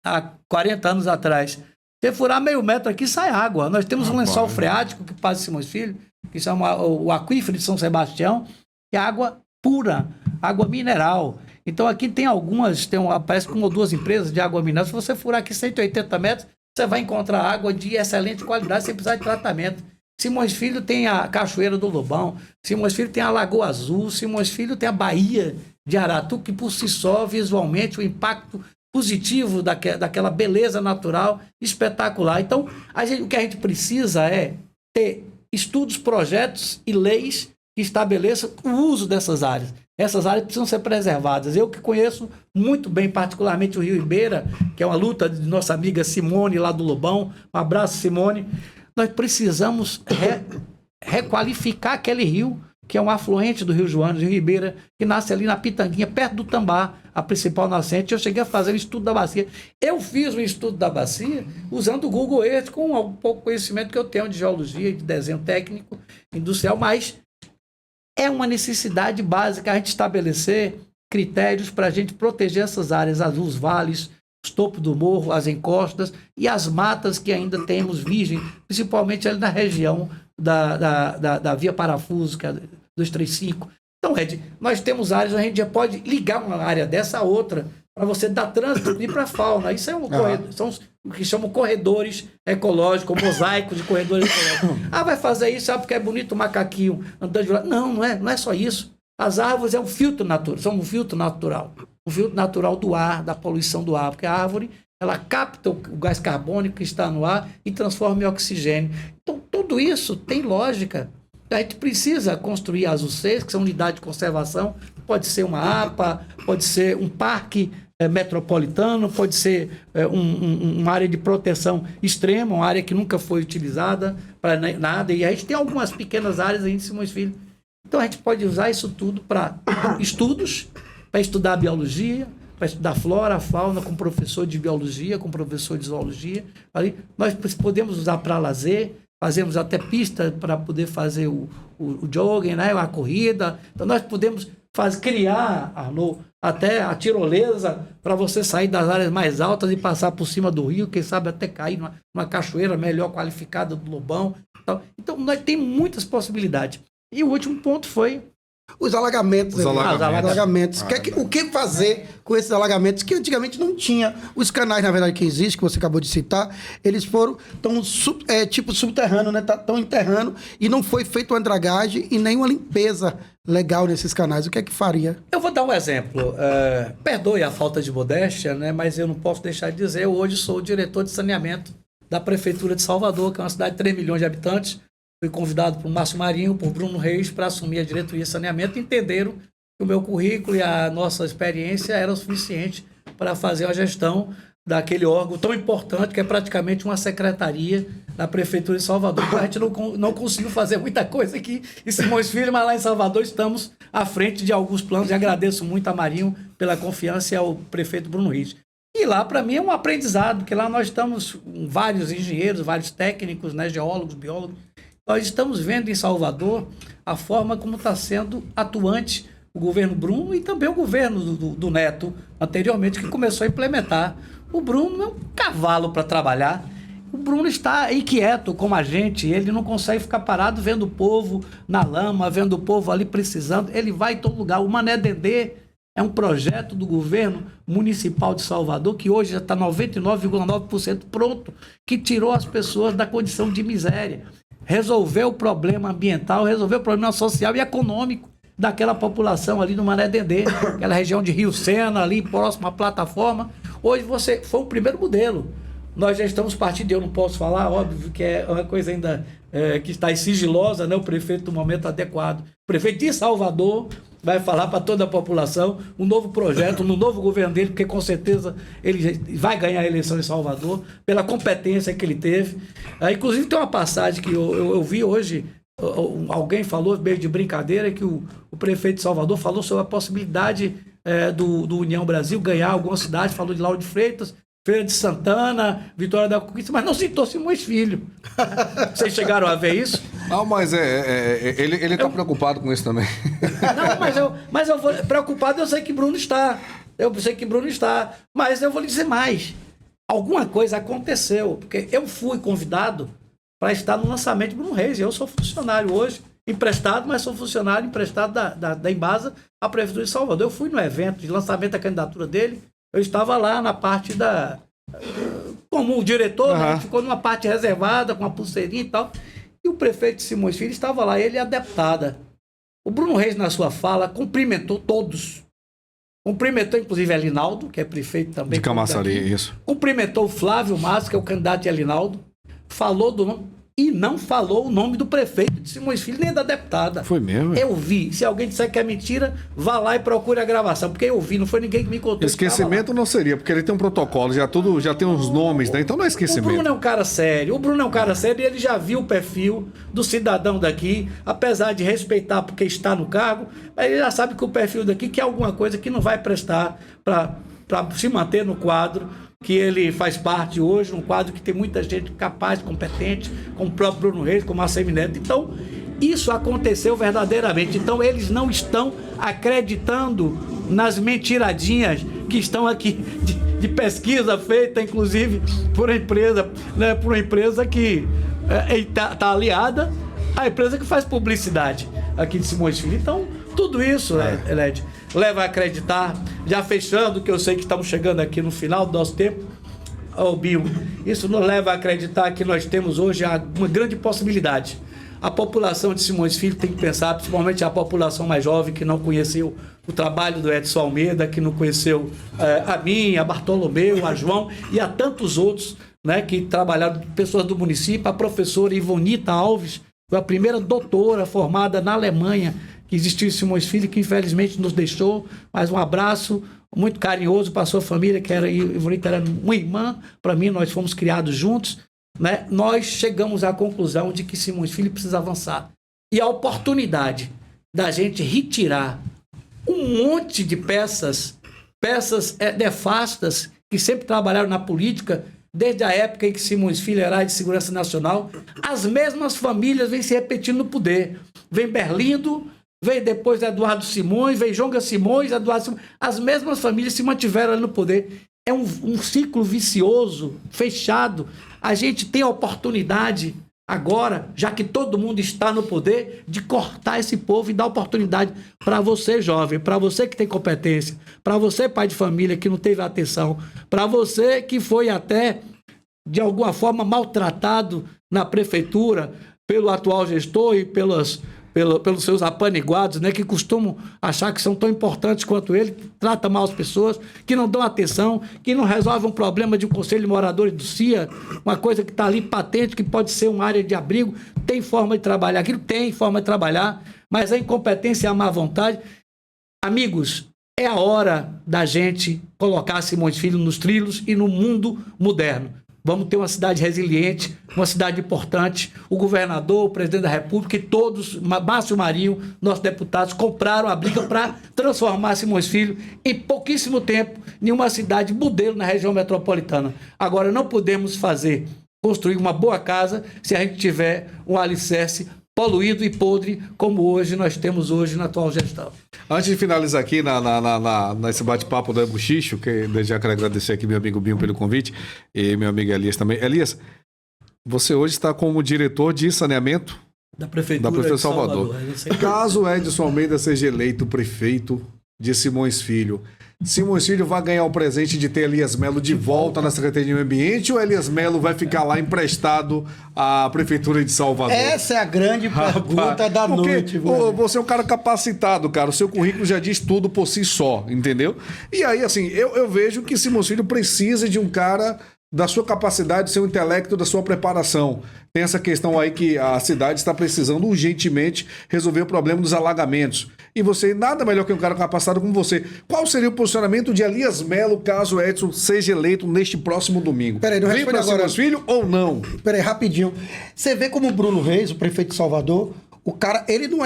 há 40 anos atrás. Se furar meio metro aqui, sai água. Nós temos um lençol freático que passa em Simões Filho, que chama o aquífero de São Sebastião, que é água pura, água mineral. Então aqui tem algumas, parece que 1 ou 2 empresas de água mineral. Se você furar aqui 180 metros, você vai encontrar água de excelente qualidade sem precisar de tratamento. Simões Filho tem a Cachoeira do Lobão, Simões Filho tem a Lagoa Azul, Simões Filho tem a Baía de Aratu, que por si só, visualmente, o impacto positivo daquela beleza natural espetacular. Então, o que a gente precisa é ter estudos, projetos e leis que estabeleçam o uso dessas áreas. Essas áreas precisam ser preservadas. Eu que conheço muito bem, particularmente o Rio Ribeira, que é uma luta de nossa amiga Simone, lá do Lobão. Um abraço, Simone. Nós precisamos requalificar aquele rio, que é um afluente do Rio Joanes, Rio Ribeira, que nasce ali na Pitanguinha, perto do Tambá, a principal nascente. Eu cheguei a fazer um estudo da bacia. Eu fiz um estudo da bacia usando o Google Earth, com um pouco conhecimento que eu tenho de geologia, de desenho técnico, industrial, mas é uma necessidade básica a gente estabelecer critérios para a gente proteger essas áreas, os vales, os topos do morro, as encostas e as matas que ainda temos virgem, principalmente ali na região da Via Parafuso, que é 235. Então, Ed, nós temos áreas onde a gente já pode ligar uma área dessa a outra para você dar trânsito e para a fauna. Isso é são o que chamam corredores ecológicos, mosaicos de corredores ecológicos. Vai fazer isso porque é bonito o macaquinho andando de lado. Não é só isso. As árvores são um filtro natural. Um filtro natural do ar, da poluição do ar, porque a árvore ela capta o gás carbônico que está no ar e transforma em oxigênio. Então, tudo isso tem lógica. A gente precisa construir as UCs, que são unidades de conservação, pode ser uma APA, pode ser um parque metropolitano, pode ser uma área de proteção extrema, uma área que nunca foi utilizada para nada, e a gente tem algumas pequenas áreas aí em Simões Filho. Então, a gente pode usar isso tudo para estudos, para estudar biologia, para estudar flora, fauna, com professor de biologia, com professor de zoologia. Ali, nós podemos usar para lazer, fazemos até pista para poder fazer o jogging, né, a corrida. Então, nós podemos criar, Arnaud, até a tirolesa para você sair das áreas mais altas e passar por cima do rio, quem sabe até cair numa cachoeira melhor qualificada do Lobão. Então, nós temos muitas possibilidades. E o último ponto foi os alagamentos. Os alagamentos. O que fazer com esses alagamentos que antigamente não tinha? Os canais, na verdade, que existem, que você acabou de citar, eles foram tipo subterrâneo, né? Estão enterrando e não foi feita uma dragagem e nem uma limpeza legal nesses canais. O que é que faria? Eu vou dar um exemplo. Perdoe a falta de modéstia, né? Mas eu não posso deixar de dizer, eu hoje sou o diretor de saneamento da Prefeitura de Salvador, que é uma cidade de 3 milhões de habitantes. Fui convidado por Márcio Marinho, por Bruno Reis, para assumir a diretoria de saneamento. Entenderam que o meu currículo e a nossa experiência eram suficiente para fazer a gestão daquele órgão tão importante, que é praticamente uma secretaria da Prefeitura de Salvador. A gente não conseguiu fazer muita coisa aqui em Simões Filho, mas lá em Salvador estamos à frente de alguns planos. E agradeço muito a Marinho pela confiança e ao prefeito Bruno Reis. E lá, para mim, é um aprendizado, porque lá nós estamos com vários engenheiros, vários técnicos, né, geólogos, biólogos. Nós estamos vendo em Salvador a forma como está sendo atuante o governo Bruno e também o governo do Neto, anteriormente, que começou a implementar. O Bruno é um cavalo para trabalhar. O Bruno está inquieto como a gente, ele não consegue ficar parado vendo o povo na lama, vendo o povo ali precisando. Ele vai em todo lugar. O Mané Dendê é um projeto do governo municipal de Salvador, que hoje já está 99,9% pronto, que tirou as pessoas da condição de miséria. Resolveu o problema ambiental, resolveu o problema social e econômico daquela população ali no Mané Dendê, aquela região de Rio Sena, ali próximo à plataforma. Hoje foi o primeiro modelo. Nós já estamos partindo, eu não posso falar, óbvio que é uma coisa ainda que está sigilosa, né? O prefeito no momento adequado. O prefeito de Salvador vai falar para toda a população um novo projeto, no novo governo dele, porque com certeza ele vai ganhar a eleição em Salvador, pela competência que ele teve. Inclusive tem uma passagem que eu vi hoje, alguém falou, meio de brincadeira, que o prefeito de Salvador falou sobre a possibilidade do União Brasil ganhar alguma cidade, falou de Lauro de Freitas, Feira de Santana, Vitória da Conquista, mas não citou Simões Filho. Vocês chegaram a ver isso? Não, mas ele está preocupado com isso também. Não, mas eu vou preocupado, eu sei que Bruno está. Mas eu vou lhe dizer mais. Alguma coisa aconteceu, porque eu fui convidado para estar no lançamento de Bruno Reis. Eu sou funcionário hoje, emprestado, mas sou funcionário emprestado da Embasa à Prefeitura de Salvador. Eu fui no evento de lançamento da candidatura dele. Eu estava lá na parte como o diretor, né, ficou numa parte reservada, com uma pulseirinha e tal. E o prefeito Simões Filho estava lá, ele e a deputada. O Bruno Reis, na sua fala, cumprimentou todos. Cumprimentou, inclusive, Elinaldo, que é prefeito também. De Camaçari, isso. Cumprimentou o Flávio Massa, que é o candidato de Elinaldo. Falou do nome. E não falou o nome do prefeito de Simões Filho, nem da deputada. Foi mesmo? Eu vi. Se alguém disser que é mentira, vá lá e procure a gravação. Porque eu vi, não foi ninguém que me contou. Esquecimento não seria, porque ele tem um protocolo, já tem uns nomes, né? Então não é esquecimento. O Bruno é um cara sério. E ele já viu o perfil do cidadão daqui, apesar de respeitar porque está no cargo, mas ele já sabe que o perfil daqui quer alguma coisa que não vai prestar para se manter no quadro que ele faz parte hoje, um quadro que tem muita gente capaz, competente, como o próprio Bruno Reis, como a Semineto. Então, isso aconteceu verdadeiramente. Então, eles não estão acreditando nas mentiradinhas que estão aqui de pesquisa feita, inclusive, por uma empresa que está aliada à empresa que faz publicidade aqui de Simões Filho. Então, tudo isso, Led, leva a acreditar, já fechando, que eu sei que estamos chegando aqui no final do nosso tempo, Binho, isso nos leva a acreditar que nós temos hoje uma grande possibilidade. A população de Simões Filho tem que pensar, principalmente a população mais jovem, que não conheceu o trabalho do Edson Almeida, que não conheceu a mim, a Bartolomeu, a João e a tantos outros, né, que trabalharam, pessoas do município. A professora Ivonita Alves foi a primeira doutora formada na Alemanha que existiu em Simões Filho, que infelizmente nos deixou, mas um abraço muito carinhoso para a sua família, que era uma irmã para mim, nós fomos criados juntos, né? Nós chegamos à conclusão de que Simões Filho precisa avançar. E a oportunidade da gente retirar um monte de peças nefastas, que sempre trabalharam na política, desde a época em que Simões Filho era de Segurança Nacional, as mesmas famílias vêm se repetindo no poder. Vem Berlindo, vem depois Eduardo Simões, vem Jonga Simões, Eduardo Simões. As mesmas famílias se mantiveram ali no poder. É um ciclo vicioso, fechado. A gente tem a oportunidade agora, já que todo mundo está no poder, de cortar esse povo e dar oportunidade para você, jovem, para você que tem competência, para você, pai de família, que não teve atenção, para você que foi até, de alguma forma, maltratado na prefeitura pelo atual gestor e pelos seus apaniguados, né, que costumam achar que são tão importantes quanto ele, que trata mal as pessoas, que não dão atenção, que não resolvem um problema de um conselho de moradores do CIA, uma coisa que está ali patente, que pode ser uma área de abrigo. Tem forma de trabalhar aquilo? Tem forma de trabalhar, mas a incompetência e a má vontade. Amigos, é a hora da gente colocar Simões Filho nos trilhos e no mundo moderno. Vamos ter uma cidade resiliente, uma cidade importante. O governador, o presidente da República e todos, Márcio Marinho, nossos deputados, compraram a briga para transformar Simões Filho em pouquíssimo tempo em uma cidade modelo na região metropolitana. Agora, não podemos construir uma boa casa se a gente tiver um alicerce poluído e podre, como hoje nós temos hoje na atual gestão. Antes de finalizar aqui nesse bate-papo do Buchicho, que desde já quero agradecer aqui meu amigo Binho pelo convite e meu amigo Elias também. Elias, você hoje está como diretor de saneamento da Prefeitura de Salvador. Caso Edson Almeida seja eleito prefeito de Simões Filho, Simões Filho vai ganhar o presente de ter Elias Melo de volta na Secretaria de Meio Ambiente, ou Elias Melo vai ficar lá emprestado à Prefeitura de Salvador? Essa é a grande pergunta da noite. Você é um cara capacitado, cara. O seu currículo já diz tudo por si só, entendeu? E aí, assim, eu vejo que Simões Filho precisa de um cara da sua capacidade, do seu intelecto, da sua preparação. Tem essa questão aí que a cidade está precisando urgentemente resolver o problema dos alagamentos. E você, nada melhor que um cara capacitado como você. Qual seria o posicionamento de Elias Melo caso Edson seja eleito neste próximo domingo? Peraí, não responde agora. Simões Filho ou não? Peraí, rapidinho. Você vê como o Bruno Reis, o prefeito de Salvador, O cara, ele não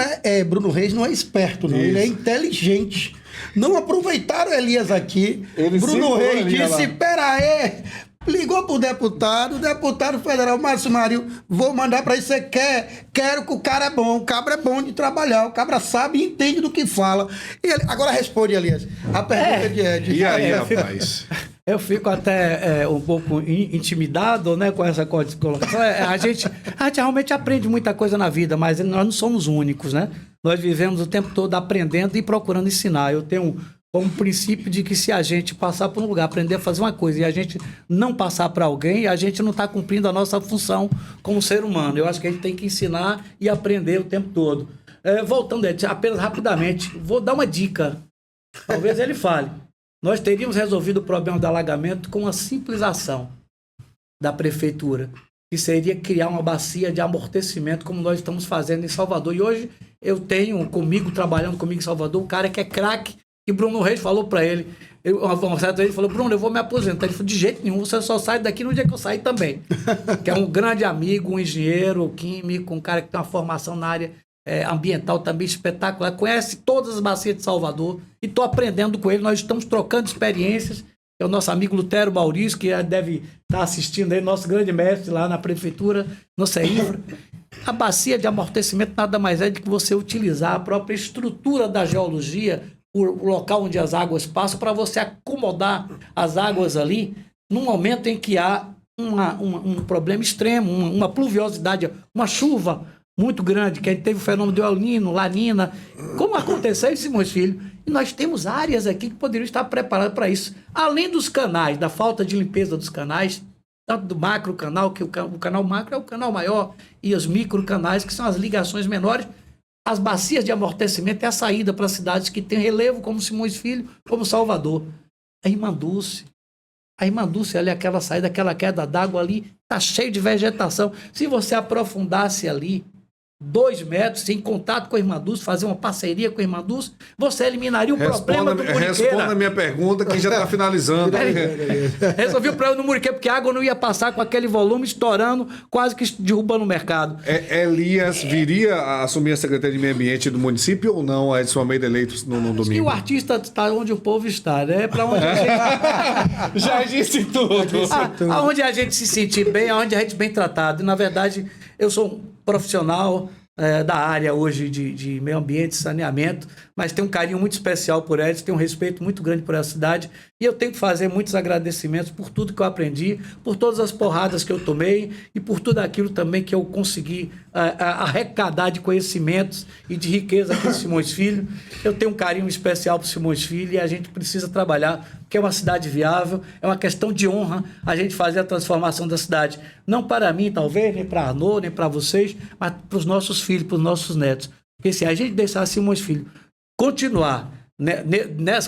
Bruno Reis não é esperto, não. Ele é inteligente. Não aproveitaram Elias aqui. Bruno Reis disse, pera aí, ligou pro deputado, o deputado federal, Márcio Mário, vou mandar pra isso, você quer? Quero que o cara é bom, o cabra é bom de trabalhar, o cabra sabe e entende do que fala. E ele, agora responde, Elias, a pergunta de Ed. E aí, rapaz? Eu fico até um pouco intimidado, né, com essa colocação. A gente realmente aprende muita coisa na vida, mas nós não somos únicos, né? Nós vivemos o tempo todo aprendendo e procurando ensinar. Eu tenho como princípio de que se a gente passar por um lugar, aprender a fazer uma coisa e a gente não passar para alguém, a gente não está cumprindo a nossa função como ser humano. Eu acho que a gente tem que ensinar e aprender o tempo todo. Voltando, Ed, apenas rapidamente, vou dar uma dica. Talvez ele fale. Nós teríamos resolvido o problema do alagamento com uma simples ação da prefeitura, que seria criar uma bacia de amortecimento, como nós estamos fazendo em Salvador. E hoje eu tenho trabalhando comigo em Salvador, um cara que é craque, que Bruno Reis falou para ele, uma certa vez ele falou, Bruno, eu vou me aposentar. Ele falou, de jeito nenhum, você só sai daqui no dia que eu sair também. Que é um grande amigo, um engenheiro químico, um cara que tem uma formação na área ambiental também espetacular, conhece todas as bacias de Salvador e estou aprendendo com ele, nós estamos trocando experiências. É o nosso amigo Lutero Maurício, que deve estar assistindo aí, nosso grande mestre lá na prefeitura, no CEINFRA. A bacia de amortecimento nada mais é do que você utilizar a própria estrutura da geologia, o local onde as águas passam, para você acomodar as águas ali num momento em que há um problema extremo, uma pluviosidade, uma chuva muito grande, que a gente teve o fenômeno do El Niño, Lanina, como aconteceu em Simões Filho. E nós temos áreas aqui que poderiam estar preparadas para isso. Além dos canais, da falta de limpeza dos canais, tanto do macro canal, que o canal macro é o canal maior, e os micro canais, que são as ligações menores, as bacias de amortecimento é a saída para cidades que têm relevo, como Simões Filho, como Salvador. A Irmã Dulce, ali, aquela saída, aquela queda d'água ali, está cheio de vegetação. Se você aprofundasse ali 2 metros, em contato com a Irmã Dulce, fazer uma parceria com a Irmã Dulce, você eliminaria o problema do Muriqueira. Responda a minha pergunta, que já está finalizando. Resolvi o problema do Muriqueira, porque a água não ia passar com aquele volume estourando, quase que derrubando o mercado. Elias viria a assumir a Secretaria de Meio Ambiente do município ou não, a Edson Almeida eleito no domingo? E o artista está onde o povo está, né? Para onde a gente... Já disse tudo. Aonde a gente se sentir bem, aonde a gente é bem tratado. E, na verdade, eu sou um profissional da área hoje de meio ambiente, saneamento, mas tenho um carinho muito especial por Edson, tenho um respeito muito grande por essa cidade, e eu tenho que fazer muitos agradecimentos por tudo que eu aprendi, por todas as porradas que eu tomei e por tudo aquilo também que eu consegui arrecadar de conhecimentos e de riqueza aqui em Simões Filho. Eu tenho um carinho especial por Simões Filho e a gente precisa trabalhar, porque é uma cidade viável, é uma questão de honra a gente fazer a transformação da cidade. Não para mim, talvez, nem para Arnaud, nem para vocês, mas para os nossos filhos, para os nossos netos. Porque se a gente deixar Simões Filho continuar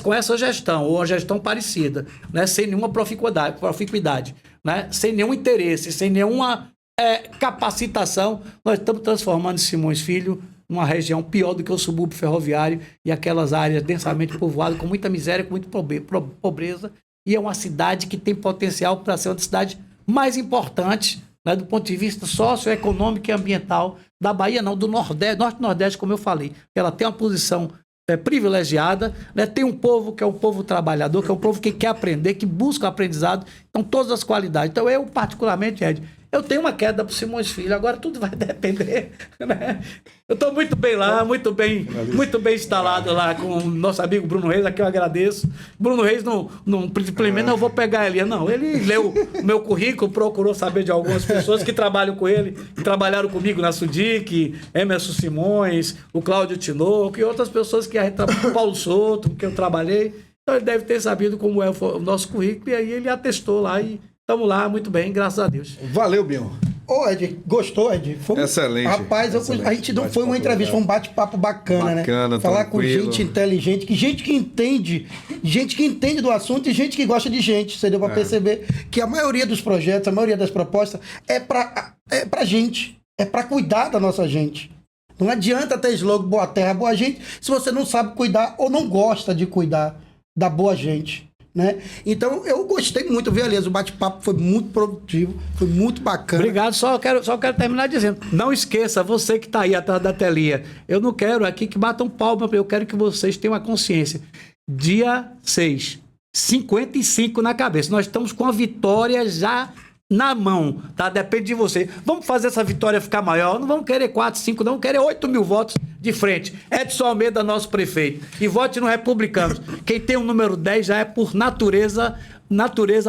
com essa gestão, ou uma gestão parecida, né, sem nenhuma proficuidade, né, sem nenhum interesse, sem nenhuma capacitação, nós estamos transformando Simões Filho numa região pior do que o subúrbio ferroviário e aquelas áreas densamente povoadas, com muita miséria, com muita pobreza, e é uma cidade que tem potencial para ser uma das cidades mais importantes, né, do ponto de vista socioeconômico e ambiental da Bahia, não, do Nordeste, Norte-Nordeste, como eu falei. Ela tem uma posição privilegiada, né? Tem um povo que é um povo trabalhador, que é um povo que quer aprender, que busca o aprendizado, então todas as qualidades. Então eu, particularmente, Ed, eu tenho uma queda para Simões Filho, agora tudo vai depender, né? Eu estou muito bem lá, muito bem instalado lá com o nosso amigo Bruno Reis, a quem eu agradeço. Bruno Reis simplesmente não vou pegar ele. Não, ele leu o meu currículo, procurou saber de algumas pessoas que trabalham com ele, que trabalharam comigo na Sudic, Emerson Simões, o Cláudio Tinoco e outras pessoas que o Paulo Souto, que eu trabalhei. Então ele deve ter sabido como é o nosso currículo e aí ele atestou lá e estamos lá, muito bem, graças a Deus. Valeu, Bion. Ô, Ed, gostou, Ed? Excelente. Rapaz, excelente. A gente não foi uma entrevista, foi um bate-papo bacana, né? Falar com gente inteligente, gente que entende do assunto e gente que gosta de gente. Você deu pra perceber que a maioria dos projetos, a maioria das propostas é pra gente, é pra cuidar da nossa gente. Não adianta ter slogan boa terra, boa gente, se você não sabe cuidar ou não gosta de cuidar da boa gente. né? Então, eu gostei muito, viu, Elias? O bate-papo foi muito produtivo, foi muito bacana. Obrigado, só quero terminar dizendo, não esqueça, você que está aí atrás da telinha, eu não quero aqui que batam palma, eu quero que vocês tenham a consciência. Dia 6, 55 na cabeça, nós estamos com a vitória já na mão, tá? Depende de você. Vamos fazer essa vitória ficar maior, não vamos querer 4, 5, não, vamos querer 8 mil votos de frente. Edson Almeida, nosso prefeito. E vote no Republicanos. Quem tem o número 10 já é por natureza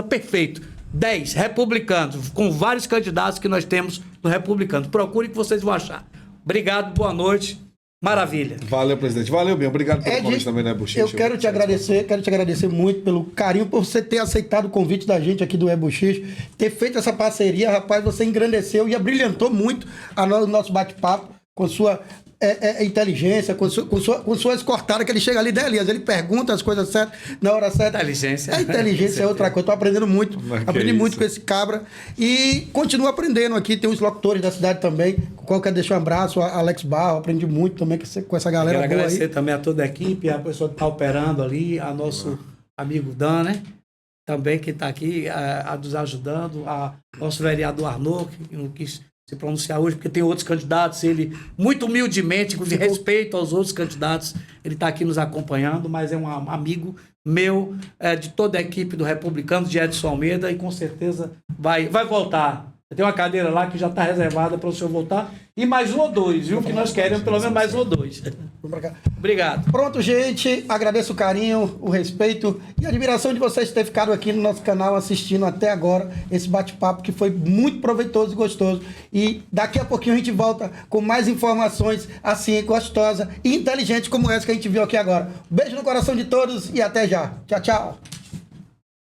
perfeito. 10 republicanos, com vários candidatos que nós temos no Republicano. Procure que vocês vão achar. Obrigado, boa noite. Maravilha. Valeu, presidente. Valeu, bem. Obrigado pelo convite também, né, Buchicho? Eu quero te agradecer muito pelo carinho, por você ter aceitado o convite da gente aqui do Buchicho, ter feito essa parceria, rapaz, você engrandeceu e abrilhantou muito o nosso bate-papo com sua inteligência, com suas cortadas, que ele chega ali, Elias, ele pergunta as coisas certas, na hora certa. Inteligência. A inteligência é outra coisa, estou aprendendo muito, aprendi muito com esse cabra e continuo aprendendo aqui, tem os locutores da cidade também, com qual eu quero deixar um abraço, a Alex Barro, aprendi muito também com essa galera Quero boa agradecer aí. também a toda a equipe, a pessoa que está operando ali, a nosso amigo Dan, né? Também que está aqui, a nos ajudando, a nosso vereador Arnaud, que não quis se pronunciar hoje, porque tem outros candidatos, ele, muito humildemente, com respeito aos outros candidatos, ele está aqui nos acompanhando, mas é um amigo meu, de toda a equipe do Republicano, de Edson Almeida, e com certeza vai voltar. Tem uma cadeira lá que já está reservada para o senhor voltar, e mais um ou dois, viu? Que nós queremos pelo menos mais um ou dois. Obrigado. Pronto, gente. Agradeço o carinho, o respeito e a admiração de vocês terem ficado aqui no nosso canal assistindo até agora esse bate-papo que foi muito proveitoso e gostoso. E daqui a pouquinho a gente volta com mais informações assim, gostosa e inteligente como essa que a gente viu aqui agora. Beijo no coração de todos e até já. Tchau, tchau.